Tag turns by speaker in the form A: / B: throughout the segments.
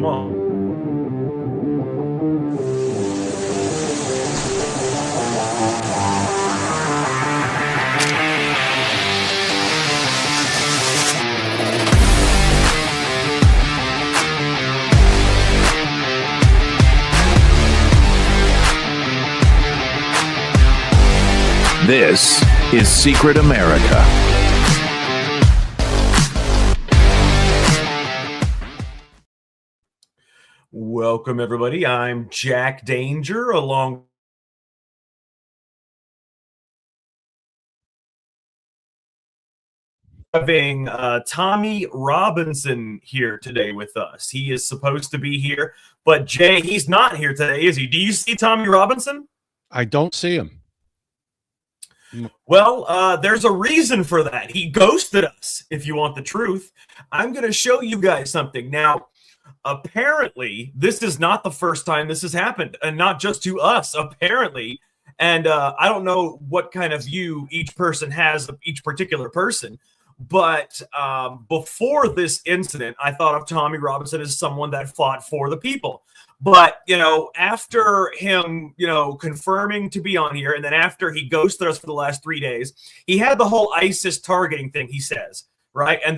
A: Come on.
B: This is Secret America.
A: Welcome, everybody. I'm Jack Danger, along having Tommy Robinson here today with us. He is supposed to be here, but Jay, he's not here today, is he? Do you see Tommy Robinson?
C: I don't see him.
A: Well, there's a reason for that. He ghosted us, if you want the truth. I'm going to show you guys something. Now, apparently, this is not the first time this has happened, and not just to us, apparently. And I don't know what kind of view each person has of each particular person, but before this incident, I thought of Tommy Robinson as someone that fought for the people. But, after him, confirming to be on here, and then after he ghosted us for the last 3 days, he had the whole ISIS targeting thing, he says, right? And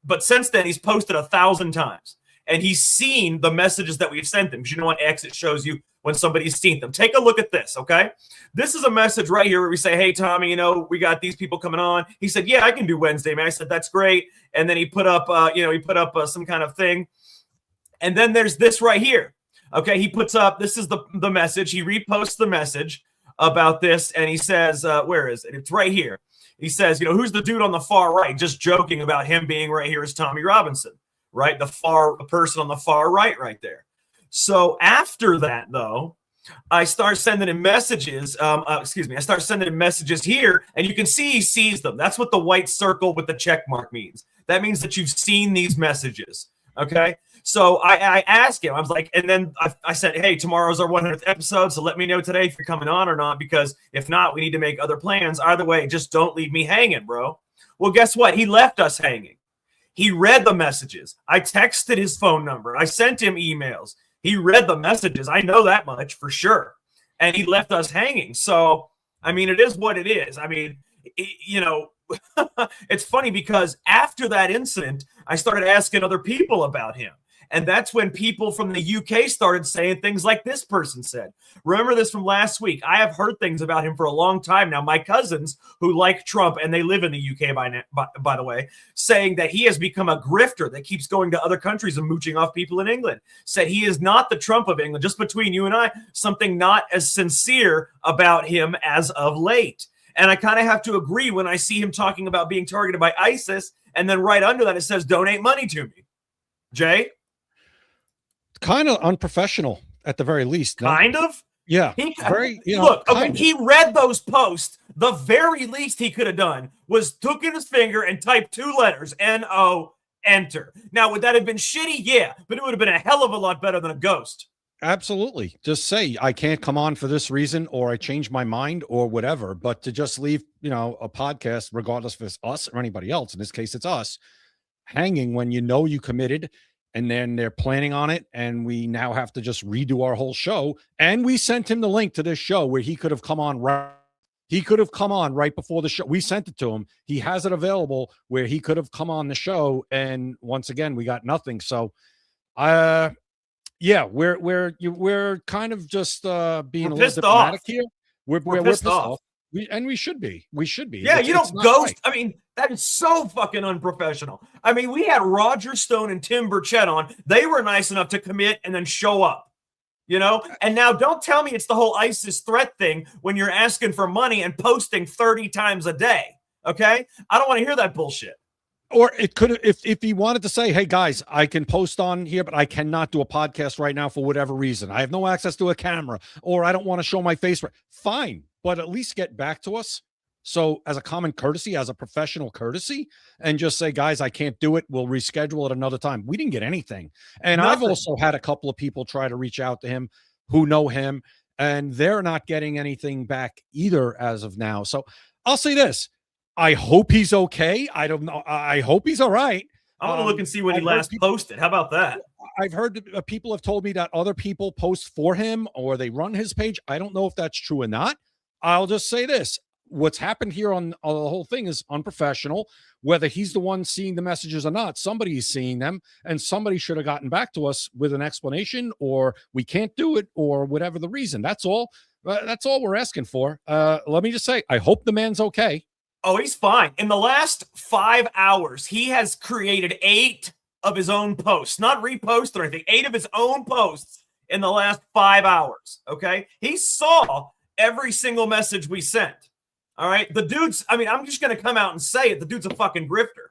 A: but since then, he's posted 1,000 times. And he's seen the messages that we've sent him. Because you know on X, it shows you when somebody's seen them. Take a look at this, okay? This is a message right here where we say, hey, Tommy, we got these people coming on. He said, yeah, I can do Wednesday, man. I said, that's great. And then he put up, some kind of thing. And then there's this right here. Okay, he puts up, this is the message. He reposts the message about this, and he says, where is it? It's right here. He says, who's the dude on the far right? Just joking about him being right here is Tommy Robinson, right? The person on the far right there. So after that, though, I start sending him messages. I start sending him messages here, and you can see he sees them. That's what the white circle with the check mark means. That means that you've seen these messages, okay? So I asked him, I was like, and then I said, hey, tomorrow's our 100th episode, so let me know today if you're coming on or not, because if not, we need to make other plans. Either way, just don't leave me hanging, bro. Well, guess what? He left us hanging. He read the messages. I texted his phone number. I sent him emails. He read the messages. I know that much for sure. And he left us hanging. So, it is what it is. It's funny because after that incident, I started asking other people about him. And that's when people from the UK started saying things like this person said. Remember this from last week. I have heard things about him for a long time now. My cousins who like Trump, and they live in the UK by the way, saying that he has become a grifter that keeps going to other countries and mooching off people in England. Said he is not the Trump of England. Just between you and I, something not as sincere about him as of late. And I kind of have to agree when I see him talking about being targeted by ISIS, and then right under that it says donate money to me. Jay?
C: Kind of unprofessional at the very least. No?
A: Kind of?
C: Yeah.
A: He read those posts. The very least he could have done was took in his finger and typed 2 letters, N-O, enter. Now, would that have been shitty? Yeah, but it would have been a hell of a lot better than a ghost.
C: Absolutely. Just say, I can't come on for this reason, or I changed my mind, or whatever. But to just leave, a podcast, regardless if it's us or anybody else, in this case, it's us, hanging when you committed, and then they're planning on it, and we now have to just redo our whole show. And we sent him the link to this show where he could have come on right. He could have come on right before the show. We sent it to him. He has it available where he could have come on the show. And once again, we got nothing. So, we're kind of just being a little diplomatic here. We're pissed off. We should be.
A: Yeah, you don't ghost. Right. That is so fucking unprofessional. We had Roger Stone and Tim Burchett on. They were nice enough to commit and then show up, And now don't tell me it's the whole ISIS threat thing when you're asking for money and posting 30 times a day, okay? I don't want to hear that bullshit.
C: Or it could have, if he wanted to say, hey, guys, I can post on here, but I cannot do a podcast right now for whatever reason. I have no access to a camera, or I don't want to show my face. Fine, but at least get back to us. So as a common courtesy, as a professional courtesy, and just say, guys, I can't do it. We'll reschedule it another time. We didn't get anything. And Nothing. I've also had a couple of people try to reach out to him who know him, and they're not getting anything back either as of now. So I'll say this. I hope he's okay. I don't know. I hope he's all right.
A: I want to look and see when he last posted. How about that?
C: I've heard people have told me that other people post for him or they run his page. I don't know if that's true or not. I'll just say this. What's happened here on the whole thing is unprofessional. Whether he's the one seeing the messages or not, somebody's seeing them, and somebody should have gotten back to us with an explanation, or we can't do it, or whatever the reason. That's all. That's all we're asking for. Let me just say, I hope the man's okay.
A: Oh, he's fine. In the last 5 hours, he has created 8 of his own posts, not reposts or anything, 8 of his own posts in the last 5 hours. Okay. He saw every single message we sent. All right. The dude's, I mean, I'm just going to come out and say it. The dude's a fucking grifter.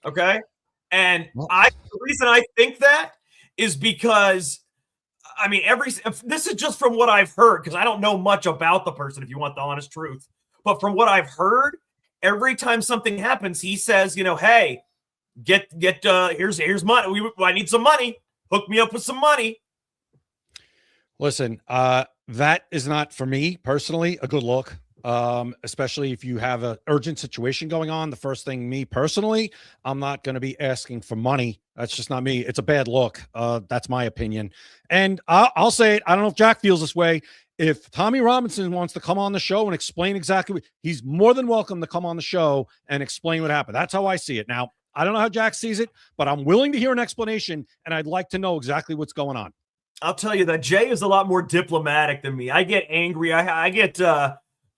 A: Okay. And the reason I think that is because, I mean, this is just from what I've heard, because I don't know much about the person, if you want the honest truth. But from what I've heard, every time something happens, he says, you know, hey, here's money. I need some money. Hook me up with some money.
C: Listen, that is not for me personally a good look. Especially if you have an urgent situation going on. The first thing, me personally, I'm not going to be asking for money. That's just not me. It's a bad look. That's my opinion. And I'll say it. I don't know if Jack feels this way. If Tommy Robinson wants to come on the show and explain exactly he's more than welcome to come on the show and explain what happened. That's how I see it. Now, I don't know how Jack sees it, but I'm willing to hear an explanation, and I'd like to know exactly what's going on.
A: I'll tell you that Jay is a lot more diplomatic than me. I get angry. I get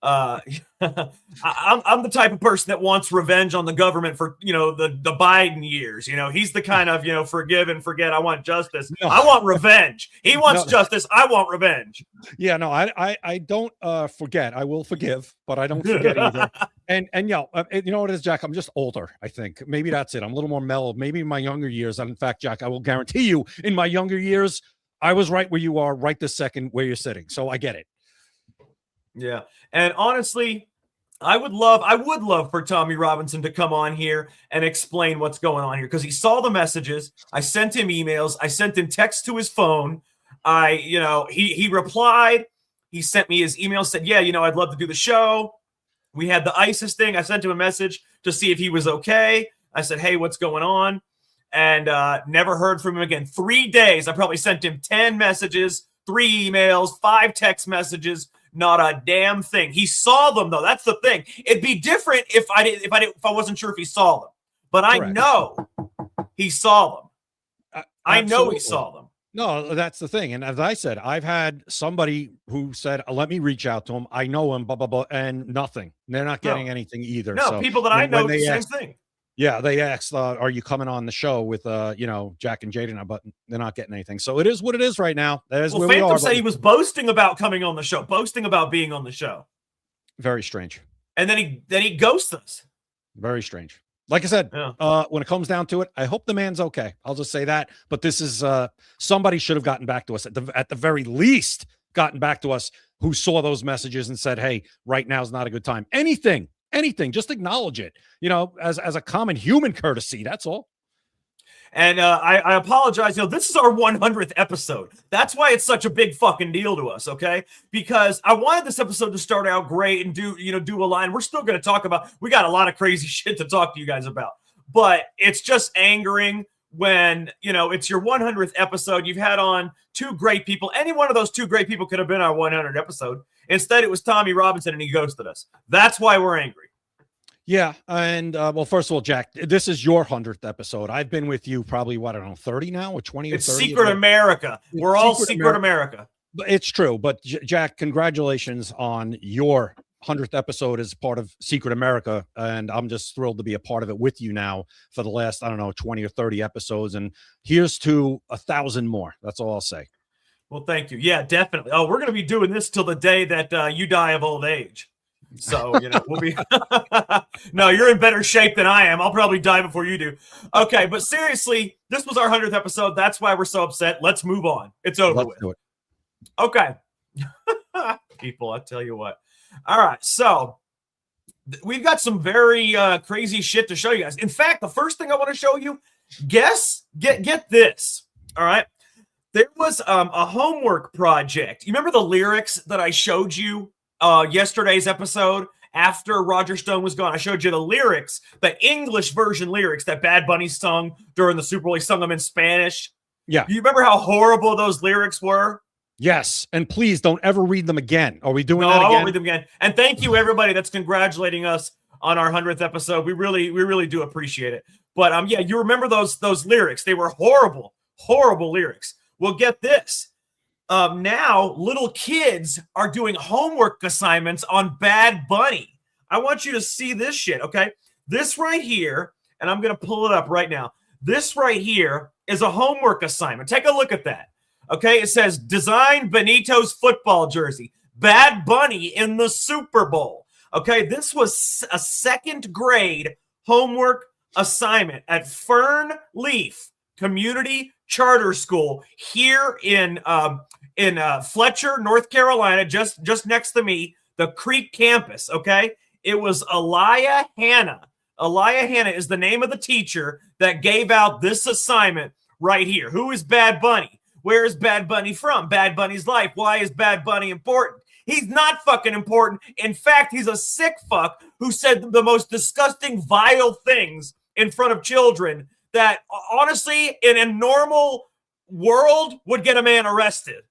A: I'm the type of person that wants revenge on the government for, you know, the Biden years. You know, he's the kind of, you know, forgive and forget. I want justice. No. I want revenge. He wants justice. I want revenge.
C: Yeah, no, I don't forget. I will forgive, but I don't forget either. And you know what it is, Jack? I'm just older, I think. Maybe that's it. I'm a little more mellow. Maybe in my younger years. In fact, Jack, I will guarantee you in my younger years, I was right where you are right this second where you're sitting. So I get it.
A: Yeah. And honestly, I would love for Tommy Robinson to come on here and explain what's going on here, because he saw the messages. I sent him emails. I sent him texts to his phone. He replied. He sent me his email, said, yeah, you know, I'd love to do the show. We had the ISIS thing. I sent him a message to see if he was okay. I said, hey, what's going on? And never heard from him again. 3 days. I probably sent him 10 messages, 3 emails, 5 text messages. Not a damn thing. He saw them, though. That's the thing. It'd be different if I wasn't sure if he saw them. But I know he saw them. I know he saw them.
C: No, that's the thing. And as I said, I've had somebody who said, let me reach out to him. I know him, blah, blah, blah, and nothing. They're not getting anything either.
A: No, so people that I know, the same thing.
C: Yeah, they asked, are you coming on the show with, Jack and Jaden? But they're not getting anything. So it is what it is right now. That is where
A: Phantom
C: we are.
A: Said he was boasting about coming on the show, boasting about being on the show.
C: Very strange.
A: And then he ghosts us.
C: Very strange. Like I said, when it comes down to it, I hope the man's okay. I'll just say that. But this is somebody should have gotten back to us at the very least, gotten back to us who saw those messages and said, hey, right now is not a good time. Anything, just acknowledge it, as a common human courtesy. That's all.
A: And I apologize. This is our 100th episode. That's why it's such a big fucking deal to us, okay? Because I wanted this episode to start out great and do a line. We're still going to talk about, we got a lot of crazy shit to talk to you guys about. But it's just angering when, it's your 100th episode. You've had on 2 great people. Any one of those 2 great people could have been our 100th episode. Instead, it was Tommy Robinson, and he ghosted us. That's why we're angry.
C: Yeah, and well, first of all, Jack, this is your 100th episode. I've been with you probably 30 now, or 20 or 30.
A: It's Secret America. We're all Secret America.
C: It's true, but Jack, congratulations on your 100th episode as part of Secret America, and I'm just thrilled to be a part of it with you now for the last 20 or 30 episodes, and here's to 1,000 more. That's all I'll say.
A: Well, thank you. Yeah, definitely. Oh, we're going to be doing this till the day that you die of old age. So, we'll be, no, you're in better shape than I am. I'll probably die before you do. Okay. But seriously, this was our 100th episode. That's why we're so upset. Let's move on. It's over with. Do it. Okay. People, I'll tell you what. All right. So we've got some very crazy shit to show you guys. In fact, the first thing I want to show you, get this. All right. There was a homework project. You remember the lyrics that I showed you yesterday's episode after Roger Stone was gone? I showed you the lyrics, the English version lyrics that Bad Bunny sung during the Super Bowl. He sung them in Spanish.
C: Yeah.
A: You remember how horrible those lyrics were?
C: Yes. And please don't ever read them again. Are we doing
A: No,
C: that again?
A: I won't read them again. And thank you, everybody that's congratulating us on our 100th episode. We really do appreciate it. But yeah, you remember those lyrics? They were horrible, horrible lyrics. Well, get this. Now little kids are doing homework assignments on Bad Bunny. I want you to see this shit, okay? This right here, and I'm going to pull it up right now. This right here is a homework assignment. Take a look at that. Okay, it says design Benito's football jersey. Bad Bunny in the Super Bowl. Okay, this was a second grade homework assignment at Fern Leaf Community Charter School here in Fletcher, North Carolina, just next to me, the Creek campus. Okay, it was Elia Hanna. Elia Hanna is the name of the teacher that gave out this assignment right here. Who is Bad Bunny? Where is Bad Bunny from? Bad Bunny's life. Why is Bad Bunny important? He's not fucking important. In fact, he's a sick fuck who said the most disgusting, vile things in front of children that, honestly, in a normal world, would get a man arrested.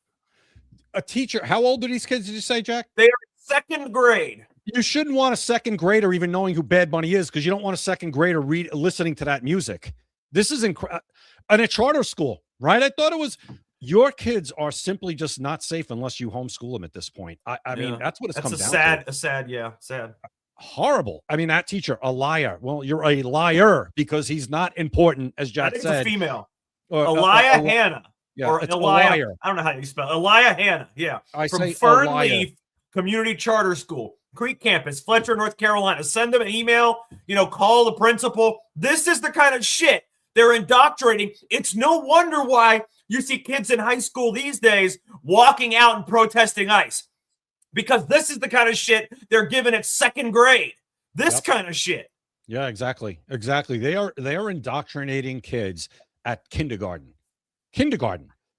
C: A teacher. How old are these kids, did you say, Jack?
A: They are in second grade.
C: You shouldn't want a second grader even knowing who Bad Bunny is, because you don't want a second grader listening to that music. This is incredible. In a charter school, right? I thought it was... Your kids are simply just not safe unless you homeschool them at this point. I mean, that's what it's come down to.
A: Sad.
C: Horrible. I mean, that teacher, a liar. Well, you're a liar because he's not important, as Jack said.
A: It's a female. Elia Hanna.
C: Yeah,
A: or Elia. I don't know how you spell it. Elia Hanna. Yeah. From Fern Leaf Community Charter School, Creek Campus, Fletcher, North Carolina. Send them an email, call the principal. This is the kind of shit they're indoctrinating. It's no wonder why you see kids in high school these days walking out and protesting ICE, because this is the kind of shit they're given at second grade. This kind of shit.
C: Yeah, exactly. They are indoctrinating kids at kindergarten.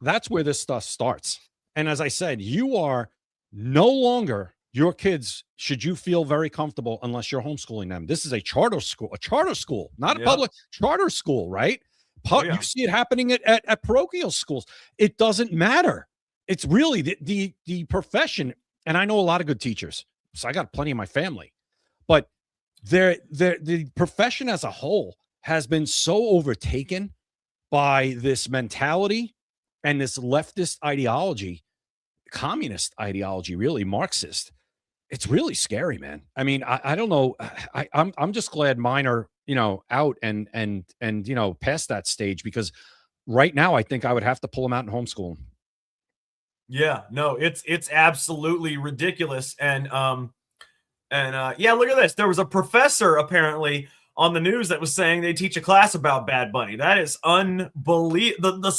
C: That's where this stuff starts. And as I said, you are no longer your kids. Should you feel very comfortable unless you're homeschooling them? This is a charter school, not a public charter school, right? You see it happening at parochial schools. It doesn't matter. It's really the profession. And I know a lot of good teachers, so I got plenty in my family, but the profession as a whole has been so overtaken by this mentality and this leftist ideology, communist ideology, really Marxist. It's really scary, man. I mean, I don't know. I'm just glad mine are, out and past that stage, because right now I think I would have to pull them out and homeschool them.
A: Yeah, no, it's absolutely ridiculous. And yeah, look at this. There was a professor apparently on the news that was saying they teach a class about Bad Bunny. That is unbelievable.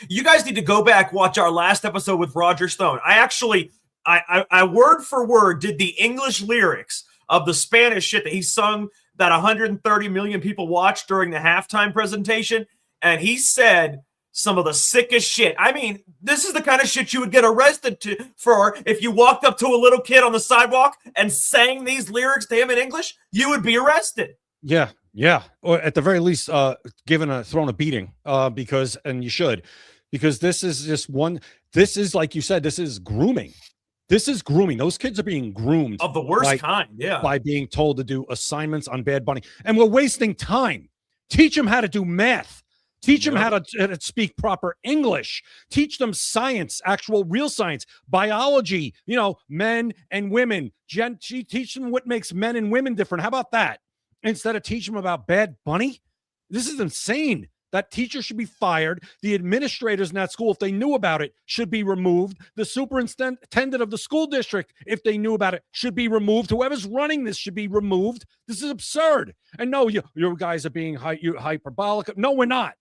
A: You guys need to go back, watch our last episode with Roger Stone. I word for word did the English lyrics of the Spanish shit that he sung that 130 million people watched during the halftime presentation. And he said some of the sickest shit. I mean, this is the kind of shit you would get arrested for if you walked up to a little kid on the sidewalk and sang these lyrics to him in English. You would be arrested. Yeah.
C: Or at the very least, thrown a beating, because you should, because this is just this is, like you said, this is grooming. Those kids are being groomed
A: of the worst kind. Yeah.
C: By being told to do assignments on Bad Bunny. And we're wasting time. Teach them how to do math. Teach them how to speak proper English. Teach them science, actual real science, biology, men and women. Teach them what makes men and women different. How about that? Instead of teaching them about Bad Bunny? This is insane. That teacher should be fired. The administrators in that school, if they knew about it, should be removed. The superintendent of the school district, if they knew about it, should be removed. Whoever's running this should be removed. This is absurd. And no, you guys are being hyperbolic. No, we're not.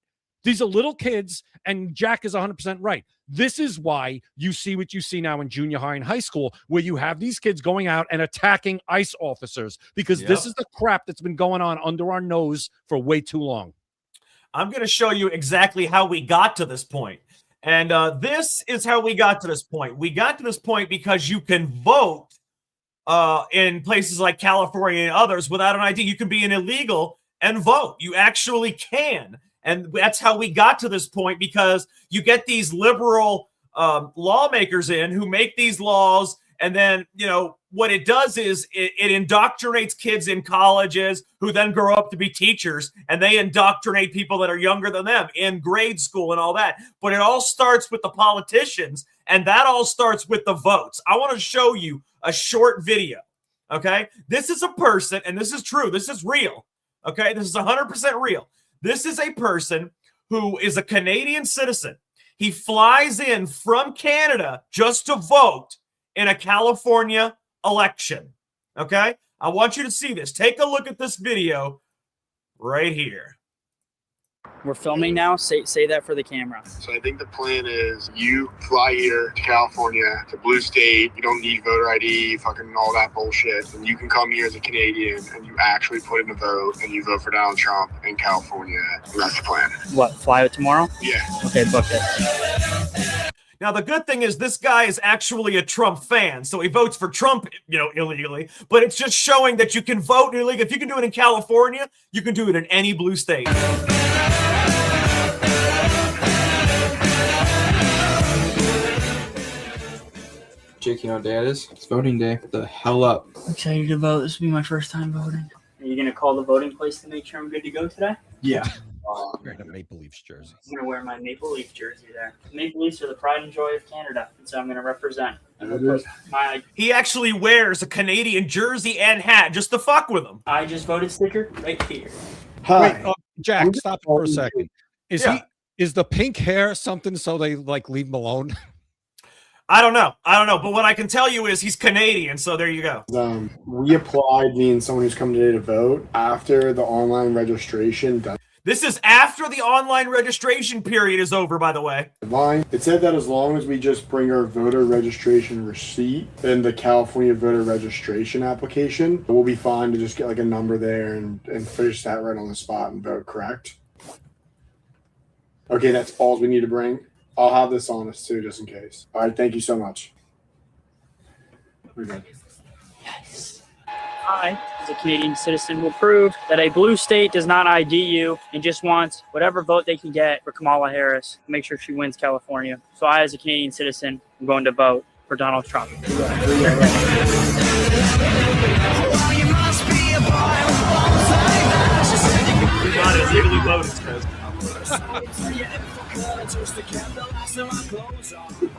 C: These are little kids, and Jack is 100% right. This is why you see what you see now in junior high and high school, where you have these kids going out and attacking ICE officers, because this is the crap that's been going on under our nose for way too long.
A: I'm going to show you exactly how we got to this point. And this is how we got to this point. We got to this point because you can vote in places like California and others without an ID. You can be an illegal and vote. You actually can. And that's how we got to this point, because you get these liberal lawmakers in who make these laws. And then, what it does is it indoctrinates kids in colleges who then grow up to be teachers, and they indoctrinate people that are younger than them in grade school and all that. But it all starts with the politicians, and that all starts with the votes. I want to show you a short video. Okay. This is a person, and this is true. This is real. Okay. This is 100% real. This is a person who is a Canadian citizen. He flies in from Canada just to vote in a California election. Okay? I want you to see this. Take a look at this video right here.
D: We're filming now. Say that for the camera.
E: So I think the plan is you fly here to California, to blue state. You don't need voter ID, fucking all that bullshit. And you can come here as a Canadian and you actually put in a vote and you vote for Donald Trump in California. And that's the plan.
D: What, fly it tomorrow?
E: Yeah.
D: Okay, book it.
A: Now, the good thing is this guy is actually a Trump fan, so he votes for Trump, illegally. But it's just showing that you can vote illegally. If you can do it in California, you can do it in any blue state.
F: Jake, you know what day it is? It's voting day. Get the hell up.
D: I'm excited to vote. This will be my first time voting. Are you going to call the voting place to make sure I'm good to go today?
F: Yeah.
C: Wearing a Maple Leafs jersey.
D: I'm going to wear my Maple Leaf jersey there. Maple Leafs are the pride and joy of Canada, and so I'm going to represent.
A: He actually wears a Canadian jersey and hat just to fuck with him.
D: I just voted sticker right here.
C: Hi. Wait, Jack, stop for a second. Is the pink hair something so they leave him alone?
A: I don't know. But what I can tell you is he's Canadian, so there you go.
G: We applied, me and someone who's come today, to vote after the online registration.
A: This is after the online registration period is over, by the way.
G: It said that as long as we just bring our voter registration receipt and the California voter registration application, we'll be fine to just get a number there and finish that right on the spot and vote, correct? Okay, that's all we need to bring. I'll have this on us too, just in case. All right, thank you so much. We're good.
D: Yes. I, as a Canadian citizen, will prove that a blue state does not ID you and just wants whatever vote they can get for Kamala Harris to make sure she wins California. So I, as a Canadian citizen, am going to vote for Donald Trump.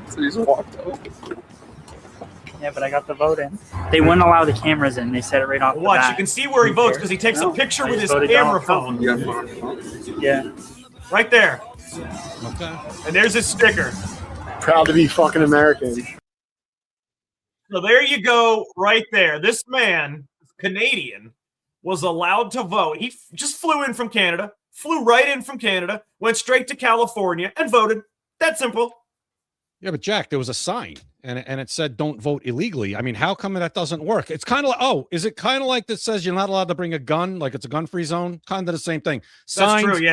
F: So he's walked up.
D: Yeah, but I got the vote in. They wouldn't allow the cameras in. They said it right off the
A: Watch,
D: bat.
A: you can see where he votes because he takes a picture with his camera phone.
D: Yeah.
A: Right there.
C: Okay.
A: And there's his sticker.
G: Proud to be fucking American.
A: So there you go, right there. This man, Canadian, was allowed to vote. He just flew in from Canada, flew right in from Canada, went straight to California, and voted. That simple.
C: Yeah, but Jack, there was a sign, and it said don't vote illegally. I mean, how come that doesn't work? It's kind of like, is it kind of like that says you're not allowed to bring a gun, like it's a gun-free zone? Kind of the same thing. Signs
A: That's true,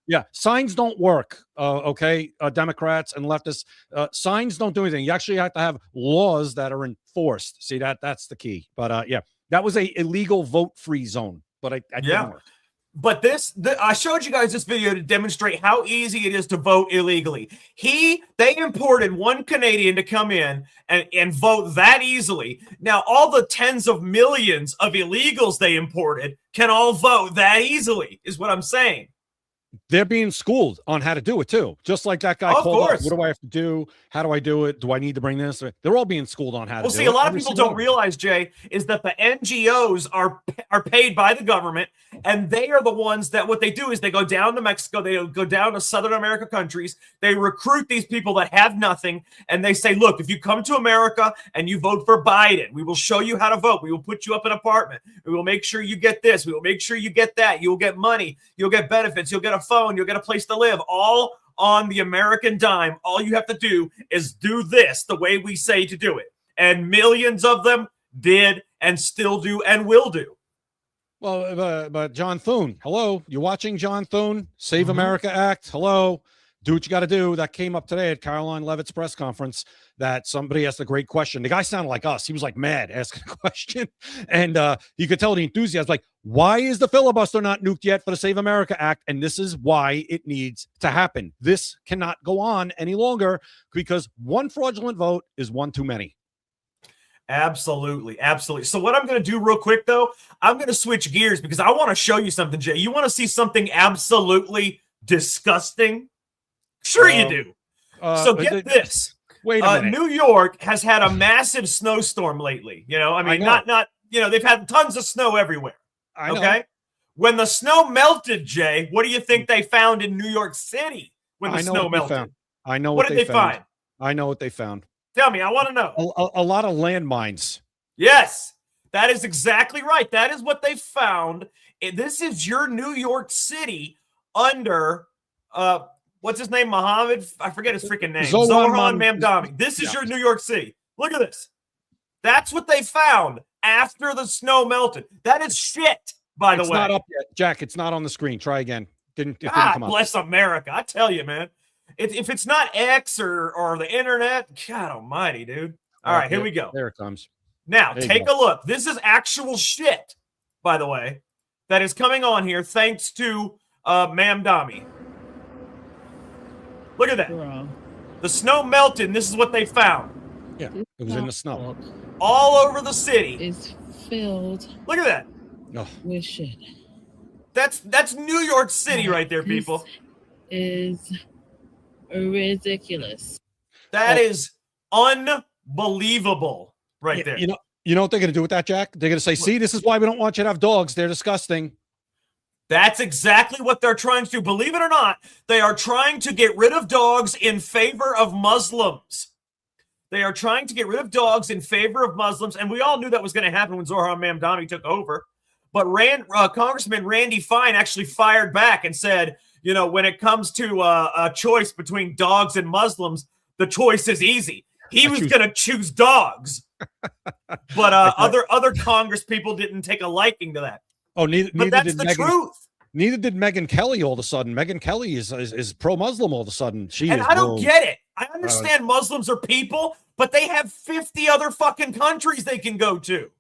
A: yeah.
C: Signs don't work, okay? Democrats and leftists, signs don't do anything. You actually have to have laws that are enforced. See, that's the key. But, yeah, that was a illegal vote-free zone, but I didn't work.
A: But I showed you guys this video to demonstrate how easy it is to vote illegally. They imported one Canadian to come in and vote that easily. Now, all the tens of millions of illegals they imported can all vote that easily, is what I'm saying.
C: They're being schooled on how to do it too. Just like that guy called up, what do I have to do? How do I do it? Do I need to bring this? They're all being schooled on how to do it.
A: Well, see, a lot of people don't realize, Jay, is that the NGOs are paid by the government, and they are the ones that what they do is they go down to Mexico, they go down to Southern America countries, they recruit these people that have nothing, and they say, look, if you come to America and you vote for Biden, we will show you how to vote. We will put you up in an apartment. We will make sure you get this. We will make sure you get that. You'll get money. You'll get benefits. You'll get a phone. You'll get a place to live. All on the American dime. All you have to do is do this the way we say to do it. And millions of them did and still do and will do.
C: Well, but John Thune, hello. You watching John Thune? Save America Act. Hello. do what you got to do. That came up today at Caroline Leavitt's press conference, that somebody asked a great question. The guy sounded like us. He was like mad asking a question. And you could tell the enthusiasm, like, why is the filibuster not nuked yet for the Save America Act? And this is why it needs to happen. This cannot go on any longer because one fraudulent vote is one too many.
A: Absolutely. Absolutely. So what I'm going to do real quick, though, I'm going to switch gears because I want to show you something, Jay. You want to see something absolutely disgusting? Sure you do. So get this.
C: Wait a minute.
A: New York has had a massive snowstorm lately. You know, I mean, not they've had tons of snow everywhere. Okay. When the snow melted, Jay, what do you think they found in New York City when the snow melted?
C: I know
A: what did they find.
C: I know what they found.
A: Tell me, I want to know.
C: A lot of landmines. Yes,
A: that is exactly right. That is what they found. This is your New York City under what's his name? Mohammed? I forget his freaking name. Zohran Mamdani. This is your New York City. Look at this. That's what they found after the snow melted. That is shit, by the way.
C: It's not up yet. Jack, it's not on the screen. Try again. Didn't come up.
A: Bless America. I tell you, man. If it's not X or the internet, God almighty, dude. All right, here we go.
C: There it comes.
A: Now, take a look. This is actual shit, by the way, that is coming on here thanks to Mamdani. Look at that. Bro. The snow melted, and this is what they found.
C: Yeah, it was in the snow.
A: All over the city.
H: It's filled.
A: Look at that.
H: With shit.
A: That's New York City right there, people.
H: Is ridiculous.
A: That is unbelievable right there.
C: You know what they're going to do with that, Jack? They're going to say, see, this is why we don't want you to have dogs. They're disgusting.
A: That's exactly what they're trying to do. Believe it or not, they are trying to get rid of dogs in favor of Muslims. They are trying to get rid of dogs in favor of Muslims, and we all knew that was going to happen when Zohran Mamdani took over. But Congressman Randy Fine actually fired back and said, you know, when it comes to a choice between dogs and Muslims, the choice is easy. He was going to choose dogs. But other Congress people didn't take a liking to that.
C: Oh, neither
A: that's
C: did
A: the
C: Megyn,
A: truth.
C: Neither did Megyn Kelly all of a sudden. Megyn Kelly is pro-Muslim all of a sudden.
A: I don't get it. I understand Muslims are people, but they have 50 other fucking countries they can go to.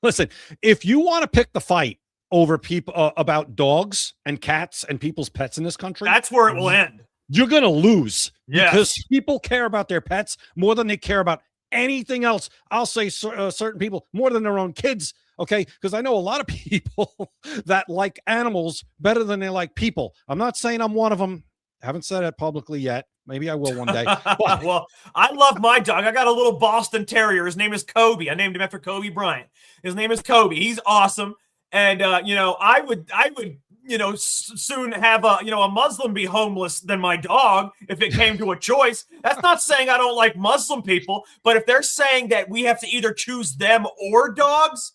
C: Listen, if you want to pick the fight over people about dogs and cats and people's pets in this country,
A: that's where it will end.
C: You're going to lose.
A: Yes.
C: Because people care about their pets more than they care about anything else. I'll say certain people more than their own kids. Okay, because I know a lot of people that like animals better than they like people. I'm not saying I'm one of them. Haven't said it publicly yet. Maybe I will one day.
A: Well, I love my dog. I got a little Boston Terrier. His name is Kobe. I named him after Kobe Bryant. His name is Kobe. He's awesome. And I would soon have a Muslim be homeless than my dog if it came to a choice. That's not saying I don't like Muslim people, but if they're saying that we have to either choose them or dogs,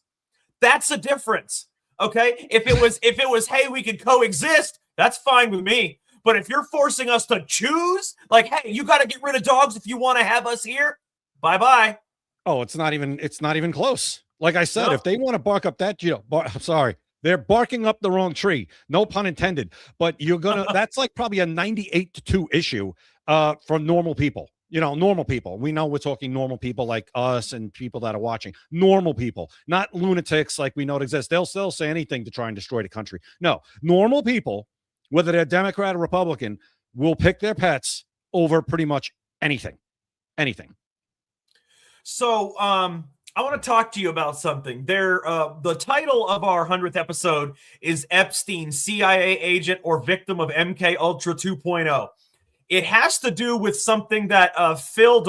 A: that's a difference. Okay? If it was, hey, we could coexist, that's fine with me. But if you're forcing us to choose, like, hey, you got to get rid of dogs if you want to have us here, bye-bye.
C: Oh, it's not even close. Like I said, if they want to bark up that, I'm sorry, they're barking up the wrong tree. No pun intended. But that's like probably a 98-2 issue for normal people. Normal people. We know we're talking normal people like us and people that are watching. Normal people, not lunatics like we know it exists. They'll still say anything to try and destroy the country. No, normal people, whether they're Democrat or Republican, will pick their pets over pretty much anything. Anything.
A: So I want to talk to you about something. The title of our 100th episode is Epstein, CIA agent or victim of MKULTRA 2.0. It has to do with something that Phil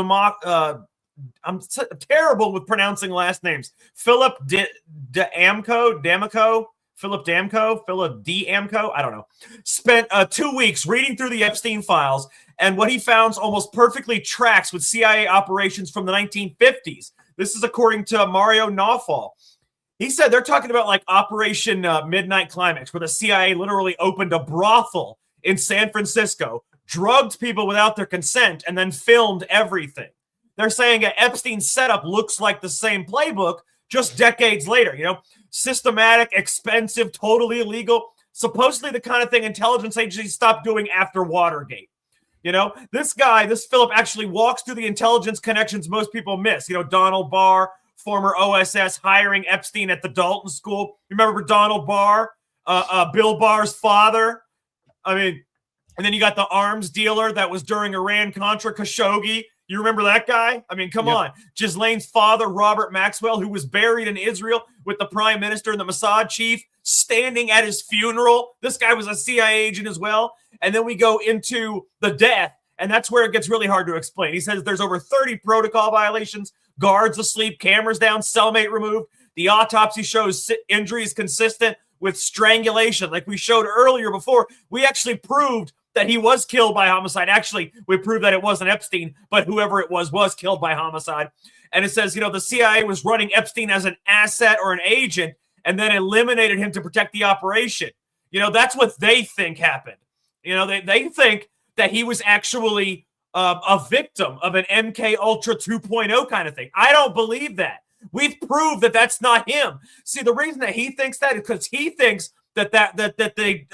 A: I'm terrible with pronouncing last names. Philip D'Amco, I don't know, spent 2 weeks reading through the Epstein files, and what he found almost perfectly tracks with CIA operations from the 1950s. This is according to Mario Nawfal. He said they're talking about like Operation Midnight Climax, where the CIA literally opened a brothel in San Francisco, drugged people without their consent, and then filmed everything. They're saying Epstein's setup looks like the same playbook, just decades later. Systematic, expensive, totally illegal. supposedly the kind of thing intelligence agencies stopped doing after Watergate. You know, this guy, this Philip, actually walks through the intelligence connections most people miss. You know, Donald Barr, former OSS, hiring Epstein at the Dalton School. Remember Donald Barr, Bill Barr's father? I mean, and then you got the arms dealer that was during Iran-Contra, Khashoggi. You remember that guy? I mean, come on. Ghislaine's father, Robert Maxwell, who was buried in Israel with the prime minister and the Mossad chief standing at his funeral. This guy was a CIA agent as well. And then we go into the death, and that's where it gets really hard to explain. He says there's over 30 protocol violations, guards asleep, cameras down, cellmate removed. The autopsy shows injuries consistent with strangulation. Like we showed earlier before, we actually proved that he was killed by homicide. Actually, we proved that it wasn't Epstein, but whoever it was killed by homicide. And it says, you know, the CIA was running Epstein as an asset or an agent and then eliminated him to protect the operation. You know, that's what they think happened. You know, they think that he was actually a victim of an MKUltra 2.0 kind of thing. I don't believe that. We've proved that that's not him. See, the reason that he thinks that is because he thinks that they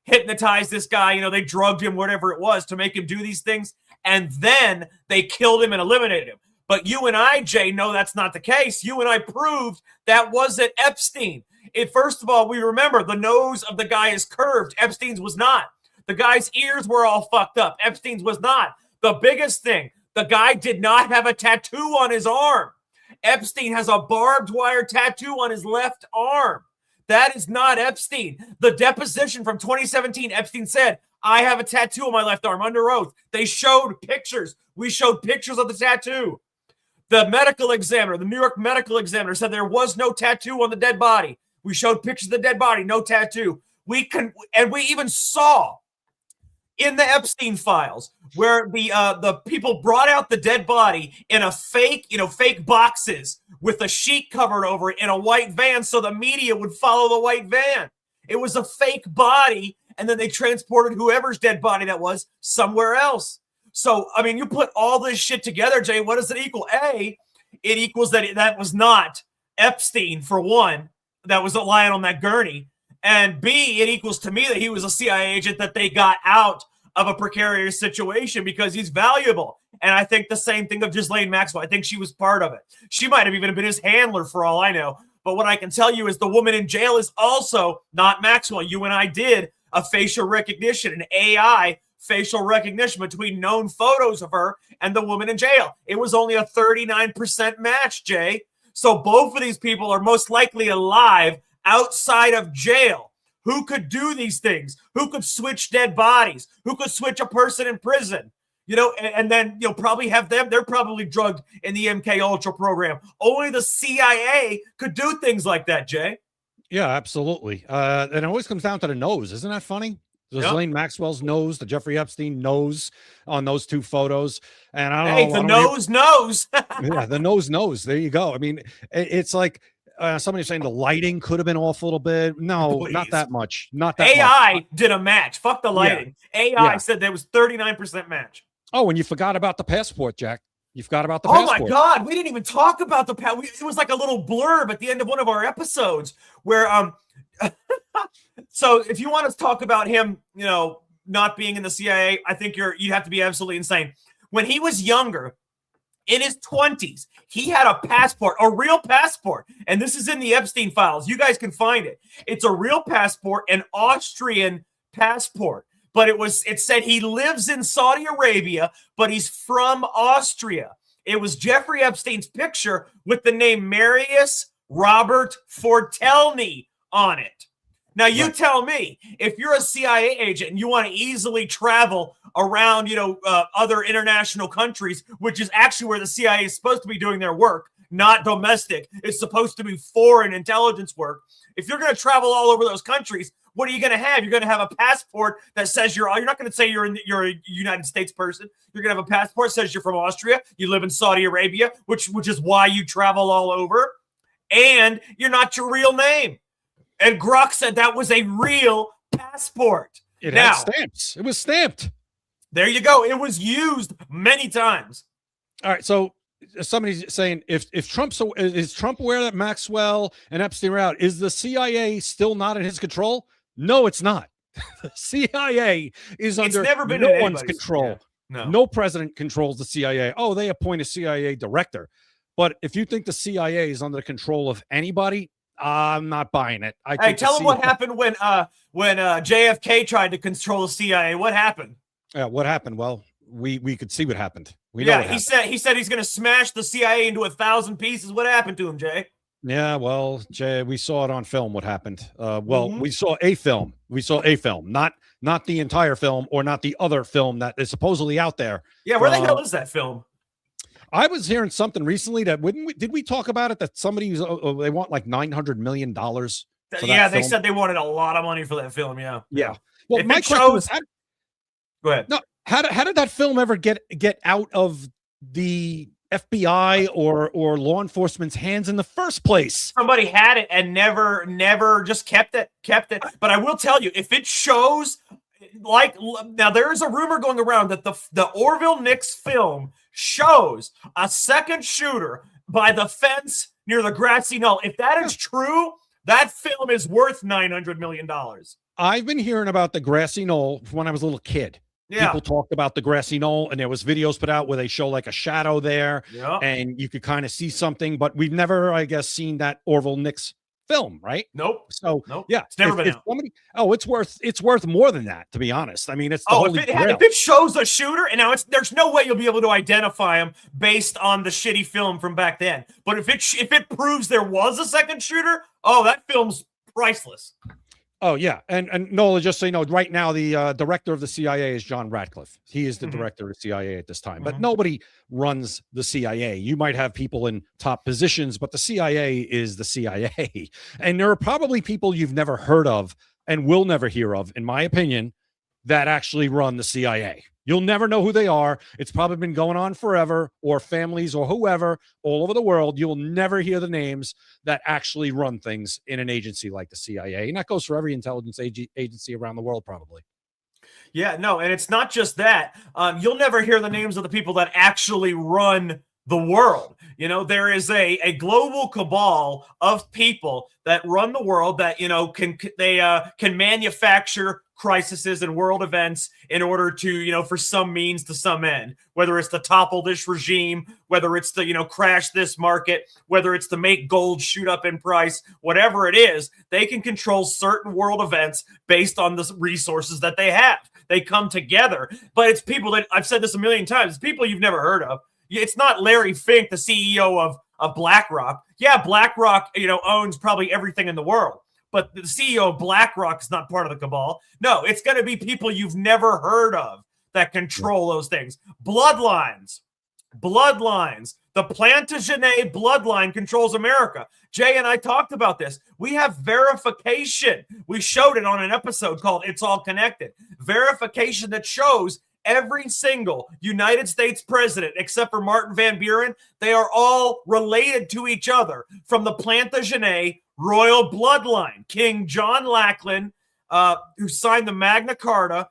A: hypnotized this guy. You know, they drugged him, whatever it was, to make him do these things, and then they killed him and eliminated him. But you and I, Jay, know that's not the case. You and I proved that wasn't Epstein. First of all, we remember the nose of the guy is curved. Epstein's was not. The guy's ears were all fucked up. Epstein's was not. The biggest thing, the guy did not have a tattoo on his arm. Epstein has a barbed wire tattoo on his left arm. That is not Epstein. The deposition from 2017, Epstein said, I have a tattoo on my left arm under oath. They showed pictures. We showed pictures of the tattoo. The medical examiner, the New York medical examiner, said there was no tattoo on the dead body. We showed pictures of the dead body, no tattoo. We even saw in the Epstein files where the people brought out the dead body in a fake boxes with a sheet covered over it in a white van so the media would follow the white van. It was a fake body, and then they transported whoever's dead body that was somewhere else. So, I mean, you put all this shit together, Jay, what does it equal? A, it equals that was not Epstein, for one, that was lying on that gurney. And B, it equals to me that he was a CIA agent that they got out of a precarious situation because he's valuable. And I think the same thing of Ghislaine Maxwell. I think she was part of it. She might have even been his handler for all I know. But what I can tell you is the woman in jail is also not Maxwell. You and I did a facial recognition, an AI facial recognition between known photos of her and the woman in jail. It was only a 39% match, Jay. So both of these people are most likely alive outside of jail. Who could do these things? Who could switch dead bodies? Who could switch a person in prison? You know, and then you'll probably have them. They're probably drugged in the MKUltra program. Only the CIA could do things like that, Jay.
C: Yeah, absolutely. And it always comes down to the nose. Isn't that funny? Ghislaine Maxwell's nose, the Jeffrey Epstein nose on those two photos. And I don't know.
A: The nose knows.
C: Yeah, the nose knows. There you go. I mean, it's like somebody saying the lighting could have been off a little bit. No,
A: Please.
C: Not that much. Not that
A: AI
C: much.
A: did a match. Fuck the lighting.
C: Yeah.
A: AI said there was 39% match.
C: Oh, and you forgot about the passport, Jack. You forgot about the
A: passport.
C: passport.
A: Oh, my God. We didn't even talk about the passport. It was like a little blurb at the end of one of our episodes where so if you want to talk about him, you know, not being in the CIA, I think you'd have to be absolutely insane. When he was younger, in his 20s, he had a passport, a real passport. And this is in the Epstein files. You guys can find it. It's a real passport, an Austrian passport. But it said he lives in Saudi Arabia, but he's from Austria. It was Jeffrey Epstein's picture with the name Marius Robert Fortelny on it. Now, you tell me, if you're a CIA agent and you want to easily travel around, other international countries, which is actually where the CIA is supposed to be doing their work, not domestic. It's supposed to be foreign intelligence work. If you're going to travel all over those countries, what are you going to have? You're going to have a passport that says you're not going to say you're a United States person. You're going to have a passport that says you're from Austria. You live in Saudi Arabia, which is why you travel all over. And you're not your real name. And Grok said that was a real passport.
C: It had stamps. It was stamped.
A: There you go. It was used many times.
C: All right. So somebody's saying if is Trump aware that Maxwell and Epstein are out? Is the CIA still not in his control? No, it's not. The CIA is
A: It's
C: under
A: never been
C: no
A: in
C: one's
A: anybody's-
C: control.
A: yeah,
C: No president controls the CIA. Oh, they appoint a CIA director. But if you think the CIA is under the control of anybody, I'm not buying it. I
A: Hey,
C: think
A: tell them what happened when JFK tried to control the CIA. What happened?
C: What happened? Well, we could see what happened. We know
A: Yeah,
C: what
A: he
C: happened.
A: said he's going to smash the CIA into 1,000 pieces. What happened to him, Jay?
C: Yeah, well, Jay, we saw it on film. What happened?
A: Mhm.
C: We saw a film. We saw a film, not the entire film, or not the other film that is supposedly out there.
A: Yeah, where the hell is that film?
C: I was hearing something recently that did we talk about it? That somebody was, they want like $900 million.
A: Yeah, they said they wanted a lot of money for that film. Yeah,
C: Yeah. Well,
A: If
C: my
A: it
C: question was,
A: shows- Go ahead.
C: no, how did that film ever get out of the FBI or law enforcement's hands in the first place?
A: Somebody had it and never just kept it. But I will tell you, if it shows, like, now there is a rumor going around that the Orville Nix film shows a second shooter by the fence near the grassy knoll. If that is true, that film is worth $900 million.
C: I've been hearing about the grassy knoll when I was a little kid.
A: Yeah.
C: People talked about the grassy knoll, and there was videos put out where they show like a shadow there,
A: Yeah.
C: and you could kind of see something, but we've never, I guess, seen that Orville Nix film, right?
A: Nope.
C: So
A: Nope.
C: yeah,
A: It's never been out.
C: It's worth more than that, to be honest. I mean, it's the
A: Oh,
C: holy
A: if
C: grail.
A: it shows a shooter, and now there's no way you'll be able to identify him based on the shitty film from back then. But if it proves there was a second shooter, oh, that film's priceless.
C: Oh yeah, and Nola, just so you know, right now the director of the CIA is John Ratcliffe. He is the
A: Mhm.
C: director of the CIA at this time, but
A: Mhm.
C: nobody runs the CIA. You might have people in top positions, but the CIA is the CIA, and there are probably people you've never heard of and will never hear of, in my opinion, that actually run the CIA. You'll never know who they are. It's probably been going on forever, or families or whoever all over the world. You'll never hear the names that actually run things in an agency like the CIA. And that goes for every intelligence agency around the world, probably.
A: Yeah, no, and it's not just that. You'll never hear the names of the people that actually run the world. You know, there is a global cabal of people that run the world that, you know, can manufacture crises and world events in order to, you know, for some means to some end, whether it's to topple this regime, whether it's to, you know, crash this market, whether it's to make gold shoot up in price, whatever it is, they can control certain world events based on the resources that they have. They come together, but it's people that, I've said this a million times, it's people you've never heard of. It's not Larry Fink, the CEO of BlackRock. Yeah, BlackRock, you know, owns probably everything in the world, but the CEO of BlackRock is not part of the cabal. No, it's going to be people you've never heard of that control those things. Bloodlines. The Plantagenet bloodline controls America. Jay and I talked about this. We have verification. We showed it on an episode called It's All Connected. Verification that shows every single United States president, except for Martin Van Buren, they are all related to each other from the Plantagenet royal bloodline. King John Lackland, who signed the Magna Carta,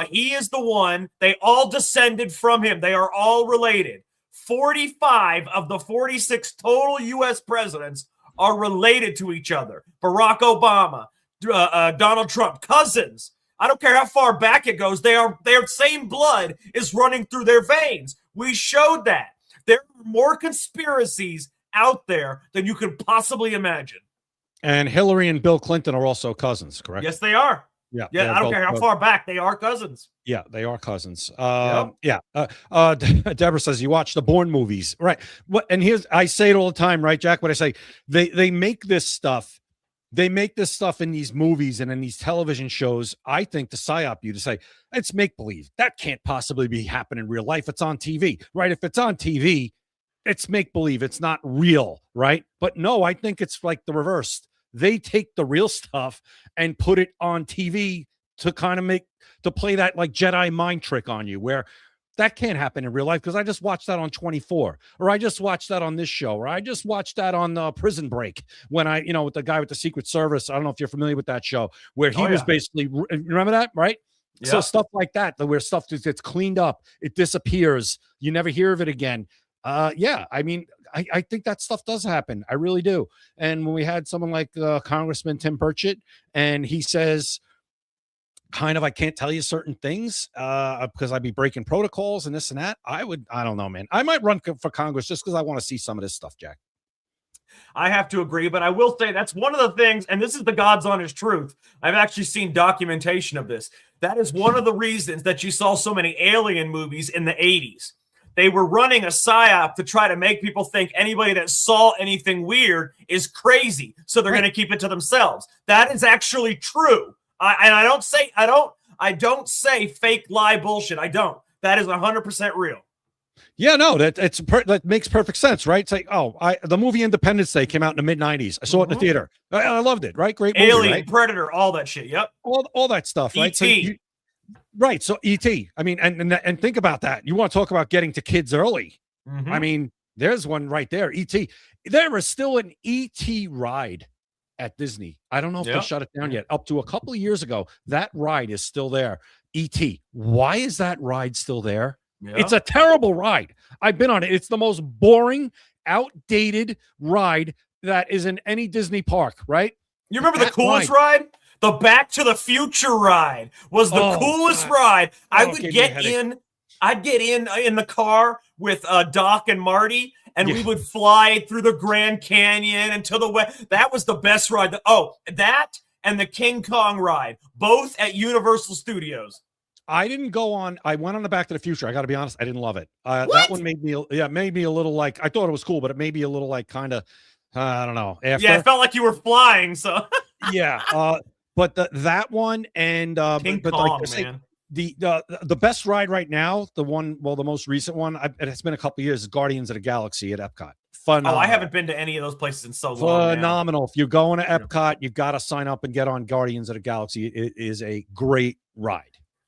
A: he is the one. They all descended from him. They are all related. 45 of the 46 total U.S. presidents are related to each other. Barack Obama, Donald Trump, cousins. I don't care how far back it goes. Their same blood is running through their veins. We showed that. There are more conspiracies out there than you could possibly imagine.
C: And Hillary and Bill Clinton are also cousins, correct?
A: Yes, they are.
C: Yeah.
A: Yeah, I don't care how far back. They are cousins.
C: Yeah, they are cousins.
A: Yep.
C: Yeah. Deborah says you watch the Bourne movies, right? What? And here's, I say it all the time, right, Jack? What I say, they make this stuff. They make this stuff in these movies and in these television shows, I think, to psyop you, to say, it's make-believe. That can't possibly be happening in real life. It's on TV, right? If it's on TV, it's make-believe. It's not real, right? But no, I think it's like the reverse. They take the real stuff and put it on TV to kind of play that like Jedi mind trick on you, where that can't happen in real life, because I just watched that on 24, or I just watched that on this show, or I just watched that on Prison Break when with the guy with the Secret Service. I don't know if you're familiar with that show, where he was basically, remember that, right? Yeah. So stuff like that, where stuff just gets cleaned up, it disappears, you never hear of it again. Yeah, I mean, I think that stuff does happen. I really do. And when we had someone like Congressman Tim Burchett, and he says, kind of, I can't tell you certain things because I'd be breaking protocols and this and that. I don't know, man. I might run for Congress just because I want to see some of this stuff, Jack.
A: I have to agree, but I will say that's one of the things, and this is the God's honest truth. I've actually seen documentation of this. That is one of the reasons that you saw so many alien movies in the 80s. They were running a psyop to try to make people think anybody that saw anything weird is crazy, so they're going to keep it to themselves. That is actually true. I don't say fake lie bullshit. I don't. That is 100% real.
C: Yeah, no, that makes perfect sense, right? It's like, the movie Independence Day came out in the mid-90s. I saw it in the theater. I loved it, right? Great movie,
A: Alien,
C: right?
A: Predator, all that shit. Yep.
C: All that stuff, right?
A: E.T.
C: Right. So E.T. I mean, and think about that. You want to talk about getting to kids early. I mean, there's one right there. E.T. There is still an E.T. ride at Disney. I don't know if they shut it down yet. Up to a couple of years ago, that ride is still there. E.T. Why is that ride still there? Yeah. It's a terrible ride. I've been on it. It's the most boring, outdated ride that is in any Disney park, right?
A: You remember the coolest ride? The Back to the Future ride was the coolest ride. I would get in. I'd get in the car with Doc and Marty, and we would fly through the Grand Canyon and to the west. That was the best ride. That and the King Kong ride, both at Universal Studios.
C: I didn't go on. I went on the Back to the Future. I got to be honest. I didn't love it. That one made me a little like, I thought it was cool, but it made me a little like kind of, I don't know. After.
A: Yeah, it felt like you were flying. So
C: yeah. But that one and
A: King Kong, man.
C: The best ride right now, the most recent one, it's been a couple of years, is Guardians of the Galaxy at Epcot. Phenomenal.
A: I haven't been to any of those places in so long.
C: Phenomenal. If you're going to Epcot, you got to sign up and get on Guardians of the Galaxy. It is a great ride.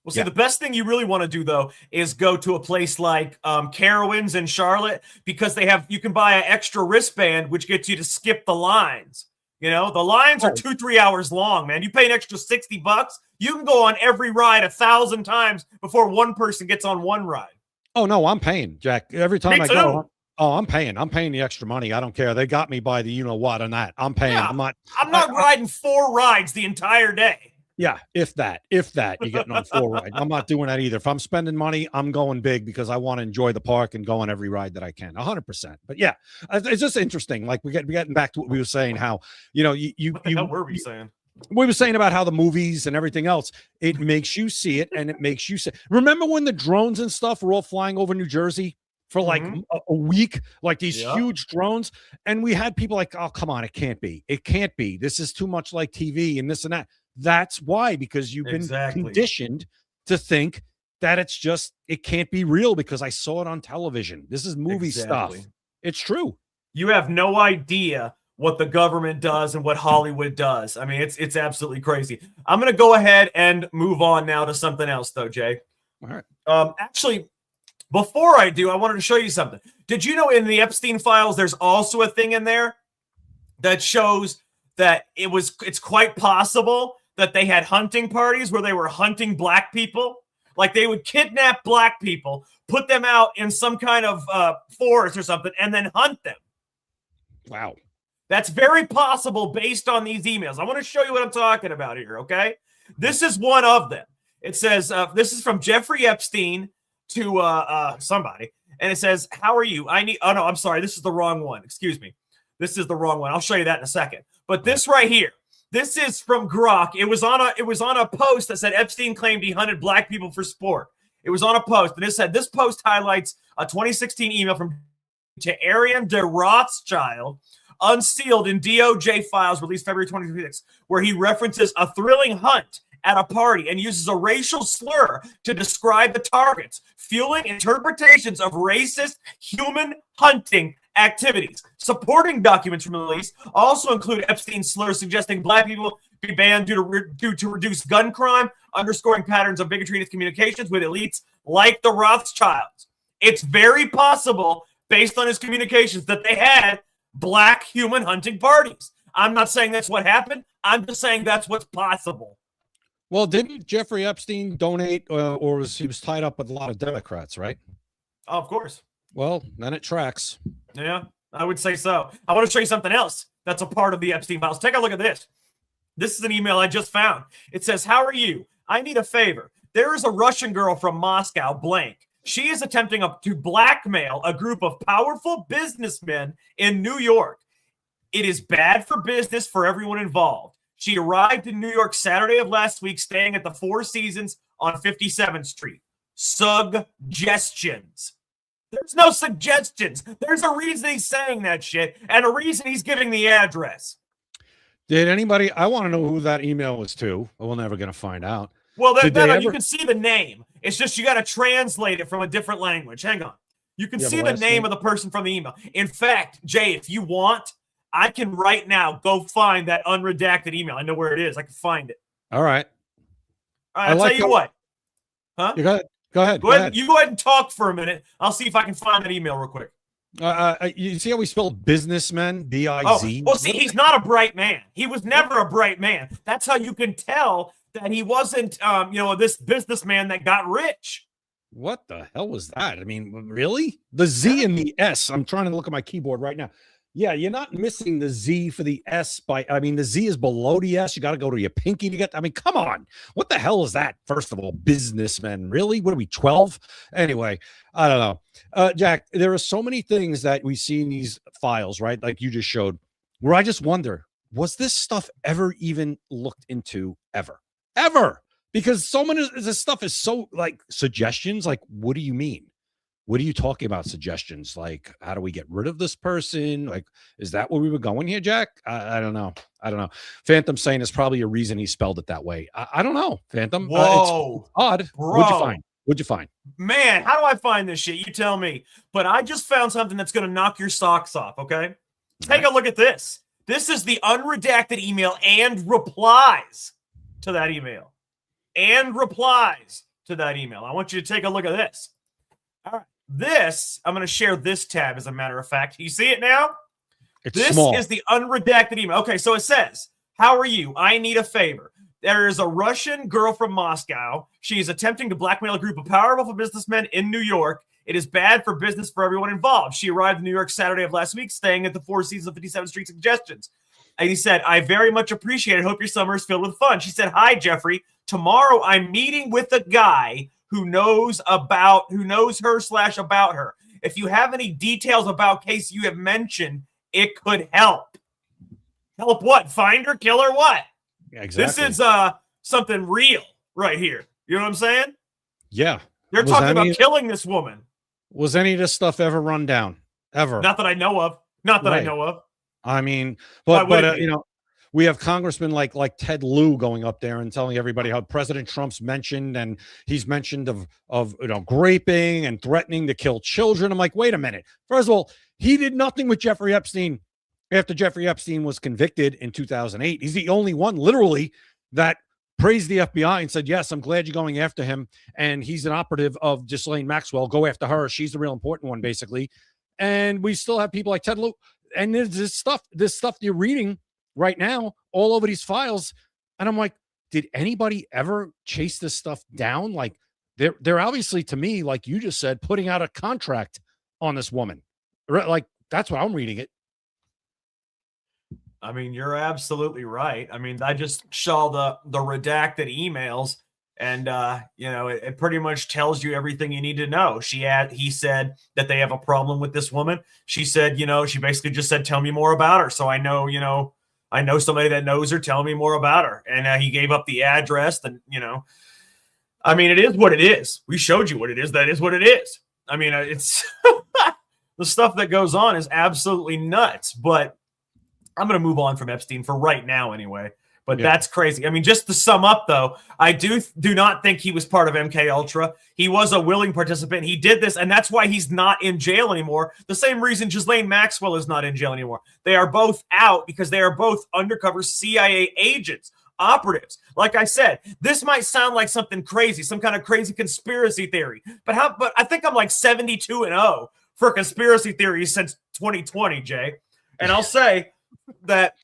A: Well, see, the best thing you really want to do, though, is go to a place like Carowinds in Charlotte, because you can buy an extra wristband, which gets you to skip the lines. You know, the lines are 2-3 hours long, man. You pay an extra $60. You can go on every ride 1,000 times before one person gets on one ride.
C: Oh, no, I'm paying, Jack. Every time I go. Oh, I'm paying. I'm paying the extra money. I don't care. They got me by the you-know-what on that. I'm paying.
A: Yeah,
C: I'm
A: not riding 4 rides the entire day.
C: Yeah, if that, you're getting on 4 rides. I'm not doing that either. If I'm spending money, I'm going big because I want to enjoy the park and go on every ride that I can, 100%. But yeah, it's just interesting. Like we're getting back to what we were saying, how, what the
A: hell were we saying?
C: We were saying about how the movies and everything else, it makes you see it and it makes you say, remember when the drones and stuff were all flying over New Jersey for like a week, like these huge drones? And we had people like, oh, come on, it can't be. It can't be. This is too much like TV and this and that. That's why, because you've been conditioned to think that it can't be real because I saw it on television. This is movie stuff. It's true.
A: You have no idea what the government does and what Hollywood does. I mean, it's absolutely crazy. I'm going to go ahead and move on now to something else, though, Jay.
C: All right.
A: Actually, before I do, I wanted to show you something. Did you know in the Epstein files, there's also a thing in there that shows that it's quite possible that they had hunting parties where they were hunting black people? Like they would kidnap black people, put them out in some kind of forest or something, and then hunt them.
C: Wow.
A: That's very possible based on these emails. I want to show you what I'm talking about here, okay? This is one of them. It says, this is from Jeffrey Epstein to somebody. And it says, how are you? I'm sorry. This is the wrong one. Excuse me. This is the wrong one. I'll show you that in a second. But this right here, this is from Grok. It was on a post that said Epstein claimed he hunted black people for sport. It was on a post, and it said this post highlights a 2016 email to Arian de Rothschild, unsealed in DOJ files released February 2026, where he references a thrilling hunt at a party and uses a racial slur to describe the targets, fueling interpretations of racist human hunting activities. Supporting documents from the release also include Epstein's slurs suggesting black people be banned due to reduce gun crime, underscoring patterns of bigotry in its communications with elites like the Rothschilds. It's very possible, based on his communications, that they had black human hunting parties. I'm not saying that's what happened. I'm just saying that's what's possible.
C: Well, didn't Jeffrey Epstein donate or he was tied up with a lot of Democrats, right?
A: Oh, of course.
C: Well, then it tracks.
A: Yeah, I would say so. I want to show you something else that's a part of the Epstein files. Take a look at this. This is an email I just found. It says, how are you? I need a favor. There is a Russian girl from Moscow, blank. She is attempting to blackmail a group of powerful businessmen in New York. It is bad for business for everyone involved. She arrived in New York Saturday of last week, staying at the Four Seasons on 57th Street. Suggestions. There's no suggestions. There's a reason he's saying that shit and a reason he's giving the address.
C: Did anybody? I want to know who that email was to. We're never going to find out.
A: Well, you can see the name. It's just you got to translate it from a different language. Hang on. You can see the name of the person from the email. In fact, Jay, if you want, I can right now go find that unredacted email. I know where it is. I can find it.
C: All right.
A: I'll tell you what. Huh?
C: You got it. Go ahead.
A: Go ahead. You go ahead and talk for a minute. I'll see if I can find that email real quick.
C: You see how we spelled businessman? B-I-Z?
A: Oh, well, see, he's not a bright man. He was never a bright man. That's how you can tell that he wasn't, this businessman that got rich.
C: What the hell was that? I mean, really? The Z and the S. I'm trying to look at my keyboard right now. Yeah, you're not missing the Z for the S the Z is below the S. You got to go to your pinky to get, come on. What the hell is that? First of all, businessmen. Really? What are we, 12? Anyway, I don't know. Jack, there are so many things that we see in these files, right? Like you just showed, where I just wonder, was this stuff ever even looked into ever? Because so many of this stuff is so like suggestions. Like, what do you mean? What are you talking about? Suggestions? Like, how do we get rid of this person? Like, is that where we were going here, Jack? I don't know. Phantom saying there's probably a reason he spelled it that way. I don't know, Phantom.
A: Whoa.
C: It's odd.
A: Bro.
C: What'd you find?
A: Man, how do I find this shit? You tell me. But I just found something that's going to knock your socks off, okay? Take a look at this. This is the unredacted email and replies to that email. I want you to take a look at this. All right. This, I'm going to share this tab as a matter of fact. You see it now? This
C: small.
A: is the unredacted email. Okay, so it says, how are you? I need a favor. There is a Russian girl from Moscow. She is attempting to blackmail a group of powerful businessmen in New York. It is bad for business for everyone involved. She arrived in New York Saturday of last week, staying at the Four Seasons of 57th Street. Suggestions. And he said, I very much appreciate it. Hope your summer is filled with fun. She said, hi, Jeffrey. Tomorrow I'm meeting with a guy who knows her / about her. If you have any details about case you have mentioned, it could help. Help what? Find her, kill her, what?
C: Yeah, exactly.
A: This is something real right here. You know what I'm saying?
C: Yeah.
A: They're talking about killing this woman.
C: Was any of this stuff ever run down? Ever?
A: Not that I know of.
C: I mean, but we have congressmen like Ted Lieu going up there and telling everybody how President Trump's mentioned, and he's mentioned of graping and threatening to kill children. I'm like, wait a minute. First of all, he did nothing with Jeffrey Epstein after Jeffrey Epstein was convicted in 2008. He's the only one, literally, that praised the FBI and said, yes, I'm glad you're going after him. And he's an operative of Ghislaine Maxwell. Go after her. She's the real important one, basically. And we still have people like Ted Lieu. And there's this stuff you're reading right now all over these files. And I'm like, did anybody ever chase this stuff down? Like they're obviously, to me, like you just said, putting out a contract on this woman. Like that's what I'm reading it.
A: I mean, you're absolutely right. I mean, I just saw the redacted emails, and it pretty much tells you everything you need to know. He said that they have a problem with this woman. She said, she basically just said, tell me more about her. So I know somebody that knows her. Tell me more about her. And he gave up the address. And I mean, it is what it is. We showed you what it is. That is what it is. I mean, it's the stuff that goes on is absolutely nuts. But I'm going to move on from Epstein for right now anyway. But that's crazy. I mean, just to sum up, though, I do not think he was part of MKUltra. He was a willing participant. He did this, and that's why he's not in jail anymore. The same reason Ghislaine Maxwell is not in jail anymore. They are both out because they are both undercover CIA agents, operatives. Like I said, this might sound like something crazy, some kind of crazy conspiracy theory. But I think I'm like 72-0 for conspiracy theories since 2020, Jay. And I'll say that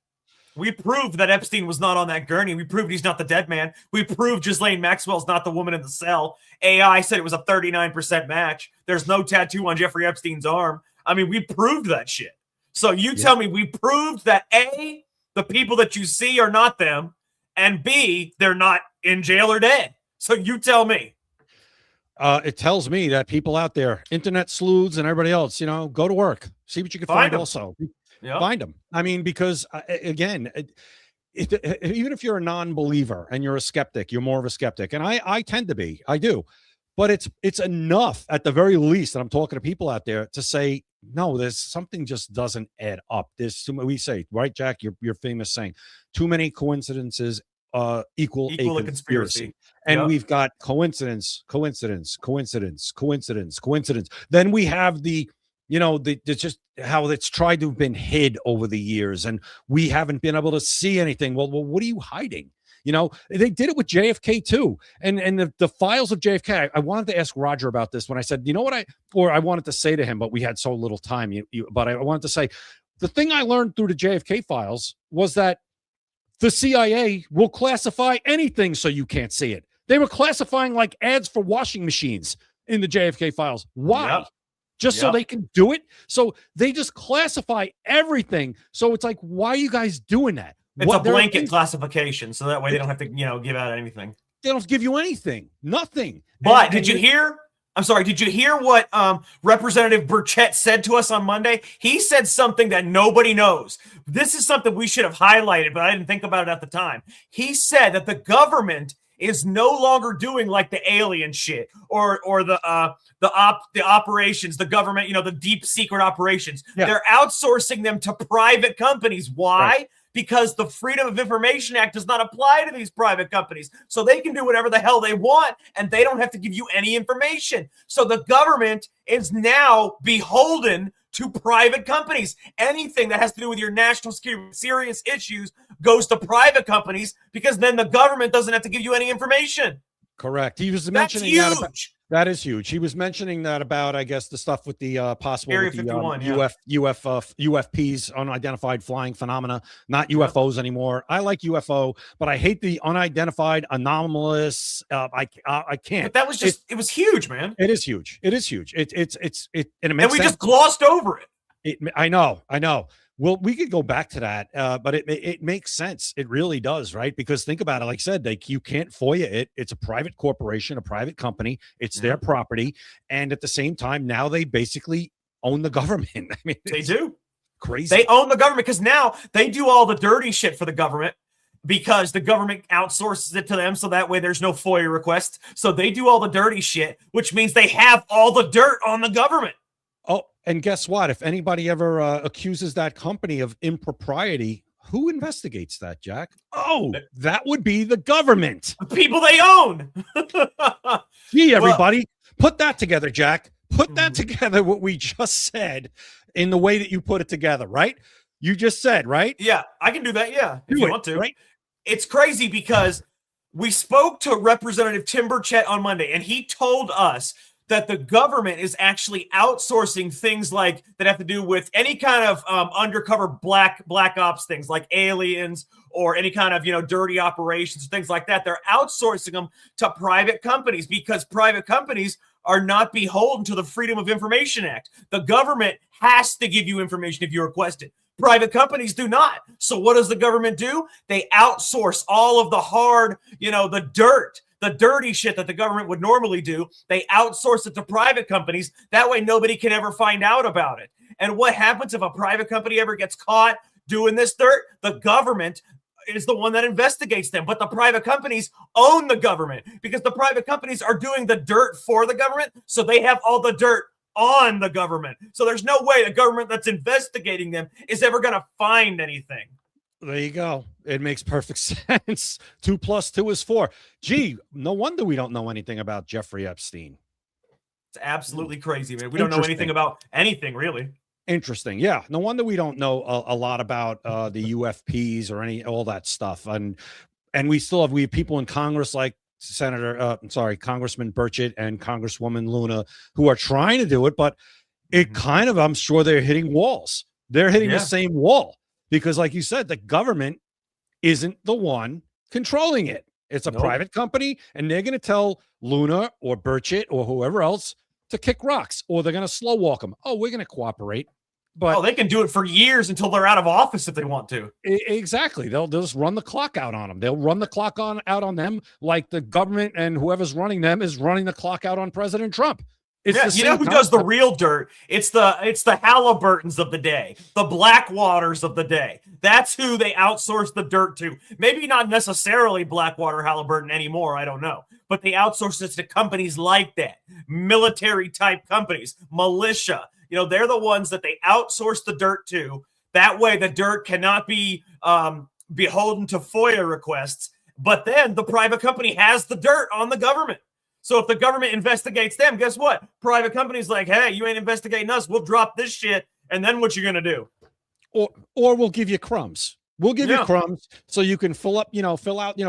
A: we proved that Epstein was not on that gurney. We proved he's not the dead man. We proved Ghislaine Maxwell's not the woman in the cell. AI said it was a 39% match. There's no tattoo on Jeffrey Epstein's arm. I mean, we proved that shit. So you tell me we proved that A, the people that you see are not them, and B, they're not in jail or dead. So you tell me.
C: It tells me that people out there, internet sleuths and everybody else, go to work, see what you can find. Also, find them. I mean, because again, even if you're a non-believer and you're a skeptic, you're more of a skeptic, and I tend to be. I do. But it's enough at the very least, and I'm talking to people out there, to say, no, there's something just doesn't add up. There's too many, we say, right, Jack, your famous saying, too many coincidences equal a conspiracy. And we've got coincidence. Then we have the just how it's tried to have been hid over the years, and we haven't been able to see anything. Well, what are you hiding? They did it with JFK too. And the files of JFK, I wanted to ask Roger about this when I said, I wanted to say to him, but we had so little time. But I wanted to say, the thing I learned through the JFK files was that the CIA will classify anything so you can't see it. They were classifying like ads for washing machines in the JFK files. Why? Just so they can do it. So they just classify everything. So it's like, why are you guys doing that?
A: It's a blanket classification, so that way they don't have to, give out anything.
C: They don't give you anything, nothing.
A: But did you hear? I'm sorry. Did you hear what Representative Burchett said to us on Monday? He said something that nobody knows. This is something we should have highlighted, but I didn't think about it at the time. He said that the government is no longer doing like the alien shit or the operations, the government, the deep secret operations. Yeah. They're outsourcing them to private companies. Why? Right. Because the Freedom of Information Act does not apply to these private companies. So they can do whatever the hell they want, and they don't have to give you any information. So the government is now beholden to private companies. Anything that has to do with your national security, serious issues, goes to private companies, because then the government doesn't have to give you any information.
C: Correct. He was mentioning that is huge. He was mentioning that about, I guess, the stuff with the possible
A: Area 51,
C: UFPs, unidentified flying phenomena, not UFOs anymore. I like UFO, but I hate the unidentified anomalous. I can't.
A: But that was it was huge, man.
C: It is huge. It is huge. And it makes
A: and we
C: sense.
A: Just glossed over it.
C: I know. Well, we could go back to that, but it makes sense. It really does, right? Because think about it. Like I said, you can't FOIA it. It's a private corporation, a private company. It's their property. And at the same time, now they basically own the government. I mean,
A: they do.
C: Crazy.
A: They own the government because now they do all the dirty shit for the government, because the government outsources it to them. So that way there's no FOIA requests. So they do all the dirty shit, which means they have all the dirt on the government.
C: Oh, and guess what? If anybody ever accuses that company of impropriety, who investigates that, Jack? Oh, that would be the government.
A: The people they own.
C: Gee, everybody, put that together, Jack. Put that together, what we just said, in the way that you put it together, right? You just said, right?
A: Yeah, I can do that, if you want to. Right? It's crazy because we spoke to Representative Tim Burchett on Monday, and he told us that the government is actually outsourcing things like that have to do with any kind of undercover black ops things like aliens or any kind of, dirty operations, things like that. They're outsourcing them to private companies because private companies are not beholden to the Freedom of Information Act. The government has to give you information if you request it. Private companies do not. So what does the government do? They outsource all of the hard, the dirty shit that the government would normally do. They outsource it to private companies. That way nobody can ever find out about it. And what happens if a private company ever gets caught doing this dirt? The government is the one that investigates them. But the private companies own the government because the private companies are doing the dirt for the government. So they have all the dirt on the government. So there's no way the government that's investigating them is ever going to find anything.
C: There you go. It makes perfect sense. 2 + 2 is 4. Gee, no wonder we don't know anything about Jeffrey Epstein.
A: It's absolutely crazy, man. We don't know anything about anything, really.
C: Interesting. Yeah. No wonder we don't know a lot about the UFPs or all that stuff. And we have people in Congress like Congressman Burchett and Congresswoman Luna who are trying to do it, but I'm sure they're hitting walls. They're hitting the same wall. Because like you said, the government isn't the one controlling it. It's a private company, and they're going to tell Luna or Burchett or whoever else to kick rocks, or they're going to slow walk them. Oh, we're going to cooperate. But
A: they can do it for years until they're out of office if they want to.
C: Exactly. They'll just run the clock out on them. They'll run the clock out on them like the government and whoever's running them is running the clock out on President Trump. It's
A: you know who does the real dirt? It's the Halliburtons of the day, the Blackwaters of the day. That's who they outsource the dirt to. Maybe not necessarily Blackwater Halliburton anymore. I don't know. But they outsource it to companies like that, military type companies, militia. They're the ones that they outsource the dirt to. That way the dirt cannot be beholden to FOIA requests. But then the private company has the dirt on the government. So if the government investigates them, guess what? Private company's like, hey, you ain't investigating us. We'll drop this shit. And then what you going to do?
C: Or we'll give you crumbs. We'll give you crumbs so you can fill out,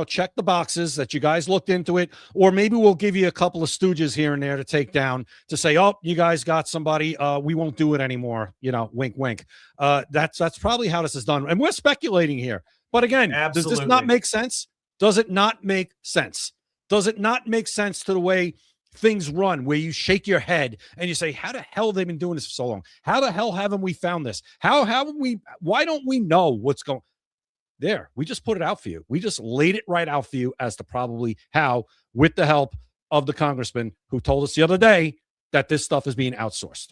C: check the boxes that you guys looked into it. Or maybe we'll give you a couple of stooges here and there to take down to say, oh, you guys got somebody. We won't do it anymore. Wink, wink. That's probably how this is done. And we're speculating here. But again, Does this not make sense? Does it not make sense? Does it not make sense to the way things run, where you shake your head and you say, how the hell have they been doing this for so long? How the hell haven't we found this? Why don't we know what's going there? We just put it out for you. We just laid it right out for you as to probably how, with the help of the congressman who told us the other day that this stuff is being outsourced.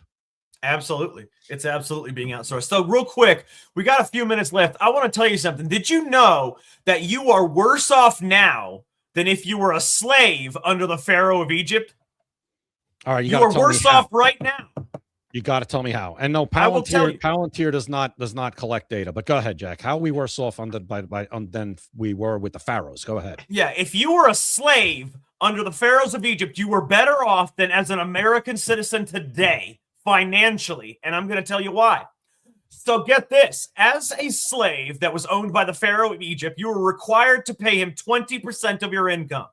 A: Absolutely. It's absolutely being outsourced. So real quick, we got a few minutes left. I want to tell you something. Did you know that you are worse off now than if you were a slave under the Pharaoh of Egypt?
C: All right,
A: you are worse off right now.
C: You got to tell me how. And no, Palantir does not collect data. But go ahead, Jack. How are we worse off than we were with the pharaohs? Go ahead.
A: Yeah, if you were a slave under the pharaohs of Egypt, you were better off than as an American citizen today financially, and I'm going to tell you why. So get this. As a slave that was owned by the Pharaoh of Egypt, you were required to pay him 20% of your income.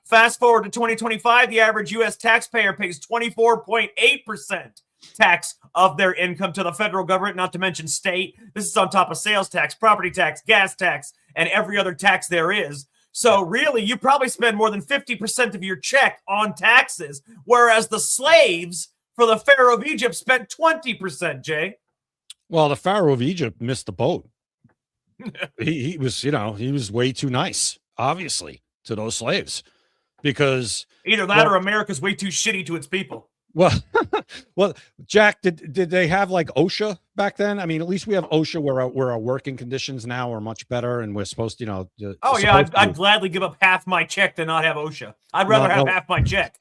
A: Fast forward to 2025, the average U.S. taxpayer pays 24.8% tax of their income to the federal government, not to mention state. This is on top of sales tax, property tax, gas tax, and every other tax there is. So really, you probably spend more than 50% of your check on taxes, whereas the slaves for the Pharaoh of Egypt spent 20%, Jay.
C: Well, the Pharaoh of Egypt missed the boat. he was way too nice, obviously, to those slaves, because
A: either that or America's way too shitty to its people.
C: Well, Jack, did they have like OSHA back then? I mean, at least we have OSHA where our working conditions now are much better, and we're supposed to,
A: I'd gladly give up half my check to not have OSHA. I'd rather have half my check.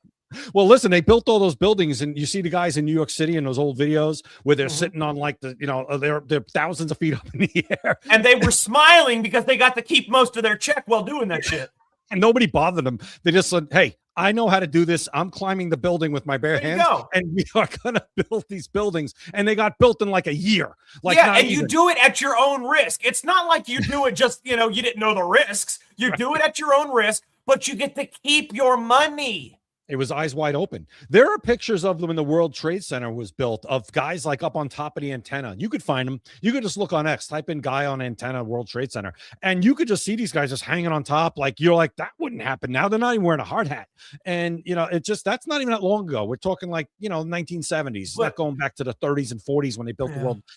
C: Well, listen, they built all those buildings, and you see the guys in New York City in those old videos where they're sitting on like they're thousands of feet up in the air,
A: and they were smiling because they got to keep most of their check while doing that shit.
C: And nobody bothered them. They just said, "Hey, I know how to do this. I'm climbing the building with my bare hands, and we are gonna build these buildings." And they got built in like a year.
A: You do it at your own risk. It's not like you do it just you didn't know the risks. You do it at your own risk, but you get to keep your money.
C: It was eyes wide open. There are pictures of them when the World Trade Center was built of guys like up on top of the antenna. You could find them. You could just look on X, type in guy on antenna, World Trade Center. And you could just see these guys just hanging on top. Like, you're like, that wouldn't happen now. They're not even wearing a hard hat. And, that's not even that long ago. We're talking like, 1970s. It's not going back to the 30s and 40s when they built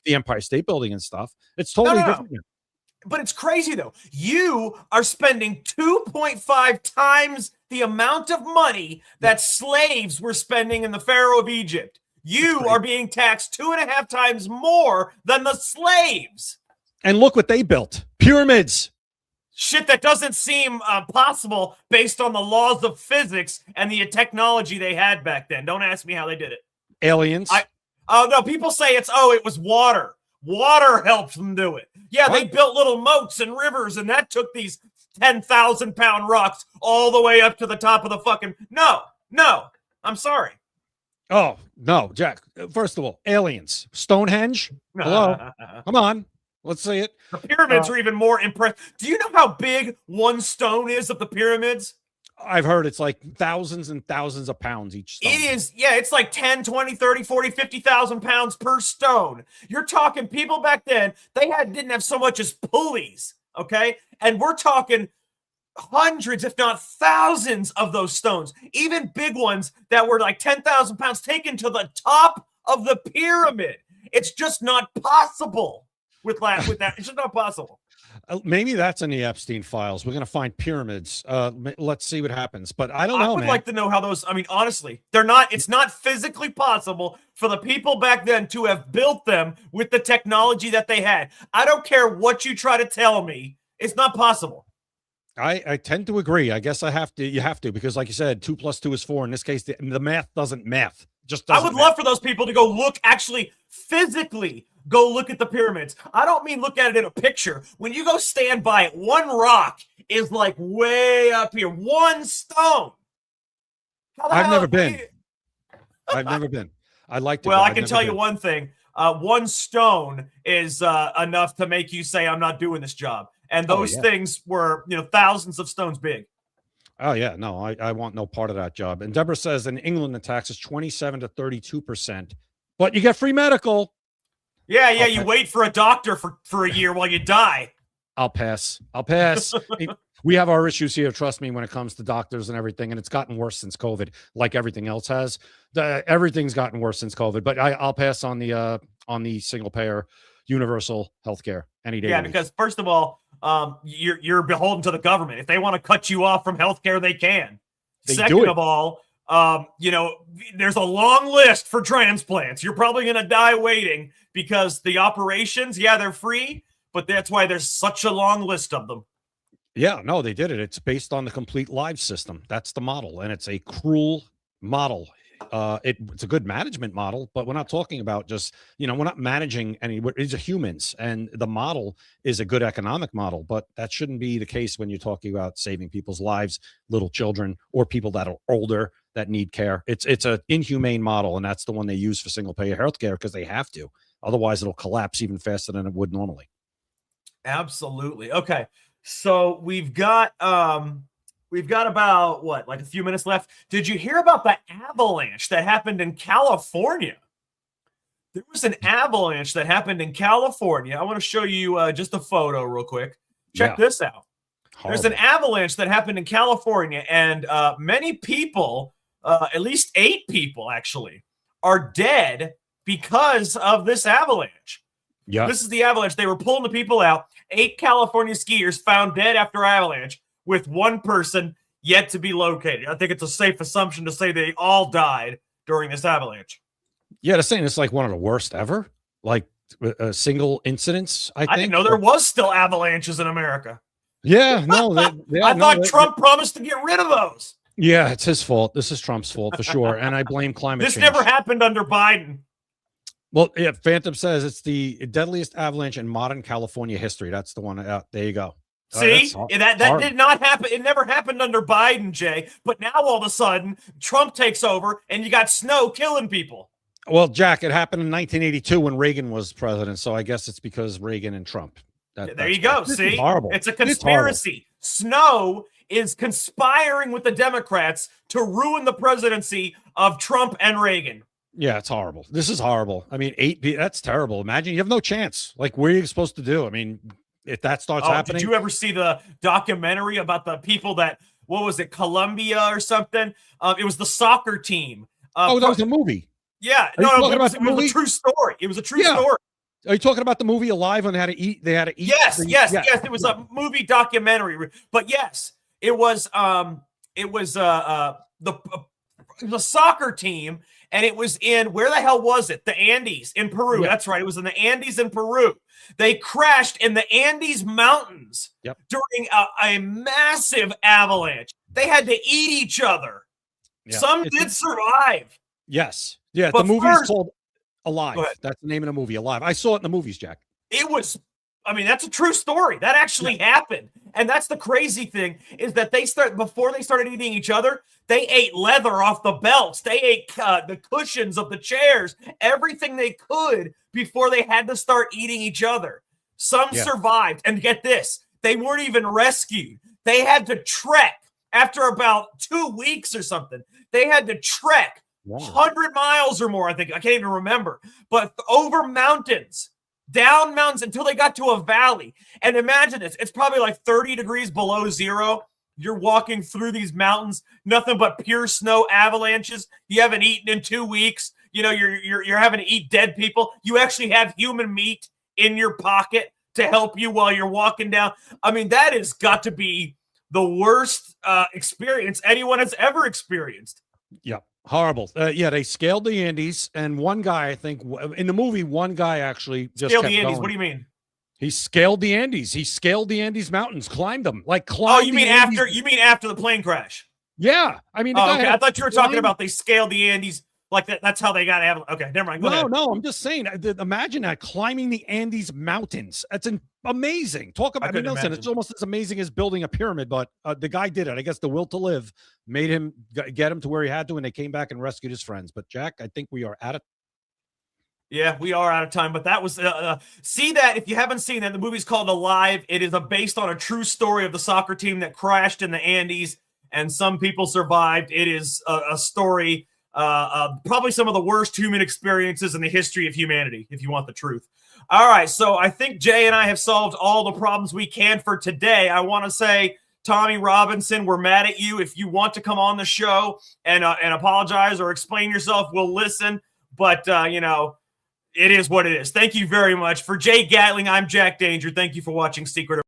C: the Empire State Building and stuff. It's totally different.
A: But it's crazy, though. You are spending 2.5 times the amount of money that slaves were spending in the Pharaoh of Egypt. You are being taxed 2.5 times more than the slaves.
C: And look what they built. Pyramids.
A: Shit that doesn't seem possible based on the laws of physics and the technology they had back then. Don't ask me how they did it.
C: Aliens.
A: No, people say it was water. Water helped them do it. Yeah, they built little moats and rivers, and that took these 10,000-pound rocks all the way up to the top of the fucking... No, I'm sorry.
C: Oh, no, Jack. First of all, aliens. Stonehenge? Hello? Come on. Let's see it.
A: The pyramids are even more impressive. Do you know how big one stone is of the pyramids?
C: I've heard it's like thousands and thousands of pounds each stone.
A: It is, it's like 10, 20, 30, 40, 50,000 pounds per stone. You're talking people back then, they didn't have so much as pulleys, okay? And we're talking hundreds, if not thousands of those stones, even big ones that were like 10,000 pounds taken to the top of the pyramid. It's just not possible with that. It's just not possible.
C: Maybe that's in the Epstein files. We're going to find pyramids. Let's see what happens. But I don't know,
A: I would
C: man.
A: like to know how those, I mean, honestly, they're not, it's not physically possible for the people back then to have built them with the technology that they had. I don't care what you try to tell me. It's not possible.
C: I tend to agree. I guess you have to, because like you said, 2 + 2 is 4. In this case, the math doesn't math. Just doesn't
A: I would
C: math.
A: love for those people to go look, actually physically go look at the pyramids. I don't mean look at it in a picture. When you go stand by it, one rock is like way up here. One stone.
C: I've never been. I've never been. I'd like to.
A: Well,
C: go.
A: I can tell you one thing. One stone is enough to make you say, I'm not doing this job. And those things were, thousands of stones big.
C: Oh, yeah. No, I want no part of that job. And Deborah says in England, the tax is 27 to 32%, but you get free medical.
A: Yeah, you wait for a doctor for a year while you die.
C: I'll pass. We have our issues here, trust me, when it comes to doctors and everything, and it's gotten worse since COVID, like everything else has. Everything's gotten worse since COVID, but I'll pass on the single payer universal healthcare any day.
A: Yeah, because first of all, you're beholden to the government. If they want to cut you off from healthcare, they can. Second of all, there's a long list for transplants. You're probably going to die waiting because the operations, they're free, but that's why there's such a long list of them.
C: Yeah, no, they did it. It's based on the complete live system. That's the model, and it's a cruel model. It's a good management model, but we're not talking about just, we're not managing these are humans, and the model is a good economic model, but that shouldn't be the case when you're talking about saving people's lives, little children, or people that are older that need care. It's an inhumane model, and that's the one they use for single payer healthcare because they have to. Otherwise, it'll collapse even faster than it would normally.
A: Absolutely. Okay. So we've got about like a few minutes left. Did you hear about the avalanche that happened in California? There was an avalanche that happened in California. I want to show you just a photo real quick. Check this out. Horrible. There's an avalanche that happened in California, and many people, at least 8 people actually, are dead because of this avalanche. Yeah. This is the avalanche. They were pulling the people out. 8 California skiers found dead after avalanche, with 1 person yet to be located. I think it's a safe assumption to say they all died during this avalanche.
C: Yeah, they're saying it's like one of the worst ever. Like a single incidents, I think.
A: I didn't know there was still avalanches in America.
C: Yeah, no.
A: I thought Trump promised to get rid of those.
C: Yeah, it's his fault. This is Trump's fault for sure. And I blame climate change.
A: This never happened under Biden.
C: Well, yeah, Phantom says it's the deadliest avalanche in modern California history. That's the one. There you go.
A: See, that did not happen. It never happened under Biden, Jay. But now all of a sudden, Trump takes over, and you got snow killing people.
C: Well, Jack, it happened in 1982 when Reagan was president. So I guess it's because Reagan and Trump.
A: There you go. See,
C: horrible.
A: It's a conspiracy. Snow is conspiring with the Democrats to ruin the presidency of Trump and Reagan.
C: Yeah, it's horrible. This is horrible. I mean, 8 people, that's terrible. Imagine you have no chance. Like, what are you supposed to do? I mean, if that starts happening.
A: Did you ever see the documentary about the people that, what was it, Colombia or something? It was the soccer team.
C: That was a movie.
A: Yeah. It was a true story. It was a true story.
C: Are you talking about the movie Alive when they had to eat?
A: Yes. It was a movie documentary. But yes, it was the soccer team. And it was in, where the hell was it? The Andes in Peru. Yeah. That's right. It was in the Andes in Peru. They crashed in the Andes Mountains during a massive avalanche. They had to eat each other. Yeah. Some did survive.
C: Yes. Yeah. But the movie's called Alive. That's the name of the movie, Alive. I saw it in the movies, Jack.
A: It was, that's a true story. That actually happened. And that's the crazy thing, is that before they started eating each other, they ate leather off the belts. They ate the cushions of the chairs, everything they could before they had to start eating each other. Some survived. And get this, they weren't even rescued. They had to trek after about 2 weeks or something. They had to trek 100 miles or more, I think. I can't even remember. But over mountains, down mountains until they got to a valley. And imagine this. It's probably like 30 degrees below zero. You're walking through these mountains, nothing but pure snow avalanches. You haven't eaten in 2 weeks. you're having to eat dead people. You actually have human meat in your pocket to help you while you're walking down. I mean, that has got to be the worst experience anyone has ever experienced.
C: Yeah, horrible. Yeah, they scaled the Andes, and one guy, I think, in the movie, one guy actually just
A: Scaled
C: kept
A: the Andes.
C: going.
A: What do you mean?
C: He scaled the Andes. He scaled the Andes mountains, climbed them,
A: Oh, you mean after the plane crash?
C: Yeah, I mean,
A: okay. I thought you were talking about they scaled the Andes like that. That's how they got to have. Okay, never mind. Go ahead.
C: No, I'm just saying. Imagine that, climbing the Andes mountains. That's amazing. Talk about. I mean, listen, it's almost as amazing as building a pyramid. But the guy did it. I guess the will to live made him get him to where he had to, and they came back and rescued his friends. But Jack, I think we are out of.
A: Yeah, we are out of time, but that was see that if you haven't seen that, the movie's called Alive. It is based on a true story of the soccer team that crashed in the Andes, and some people survived. It is a story, probably some of the worst human experiences in the history of humanity, if you want the truth. All right, so I think Jay and I have solved all the problems we can for today. I want to say, Tommy Robinson, we're mad at you. If you want to come on the show and apologize or explain yourself, we'll listen. But it is what it is. Thank you very much. For Jay Gatling, I'm Jack Danger. Thank you for watching Secret.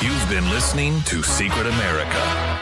B: You've been listening to Secret America.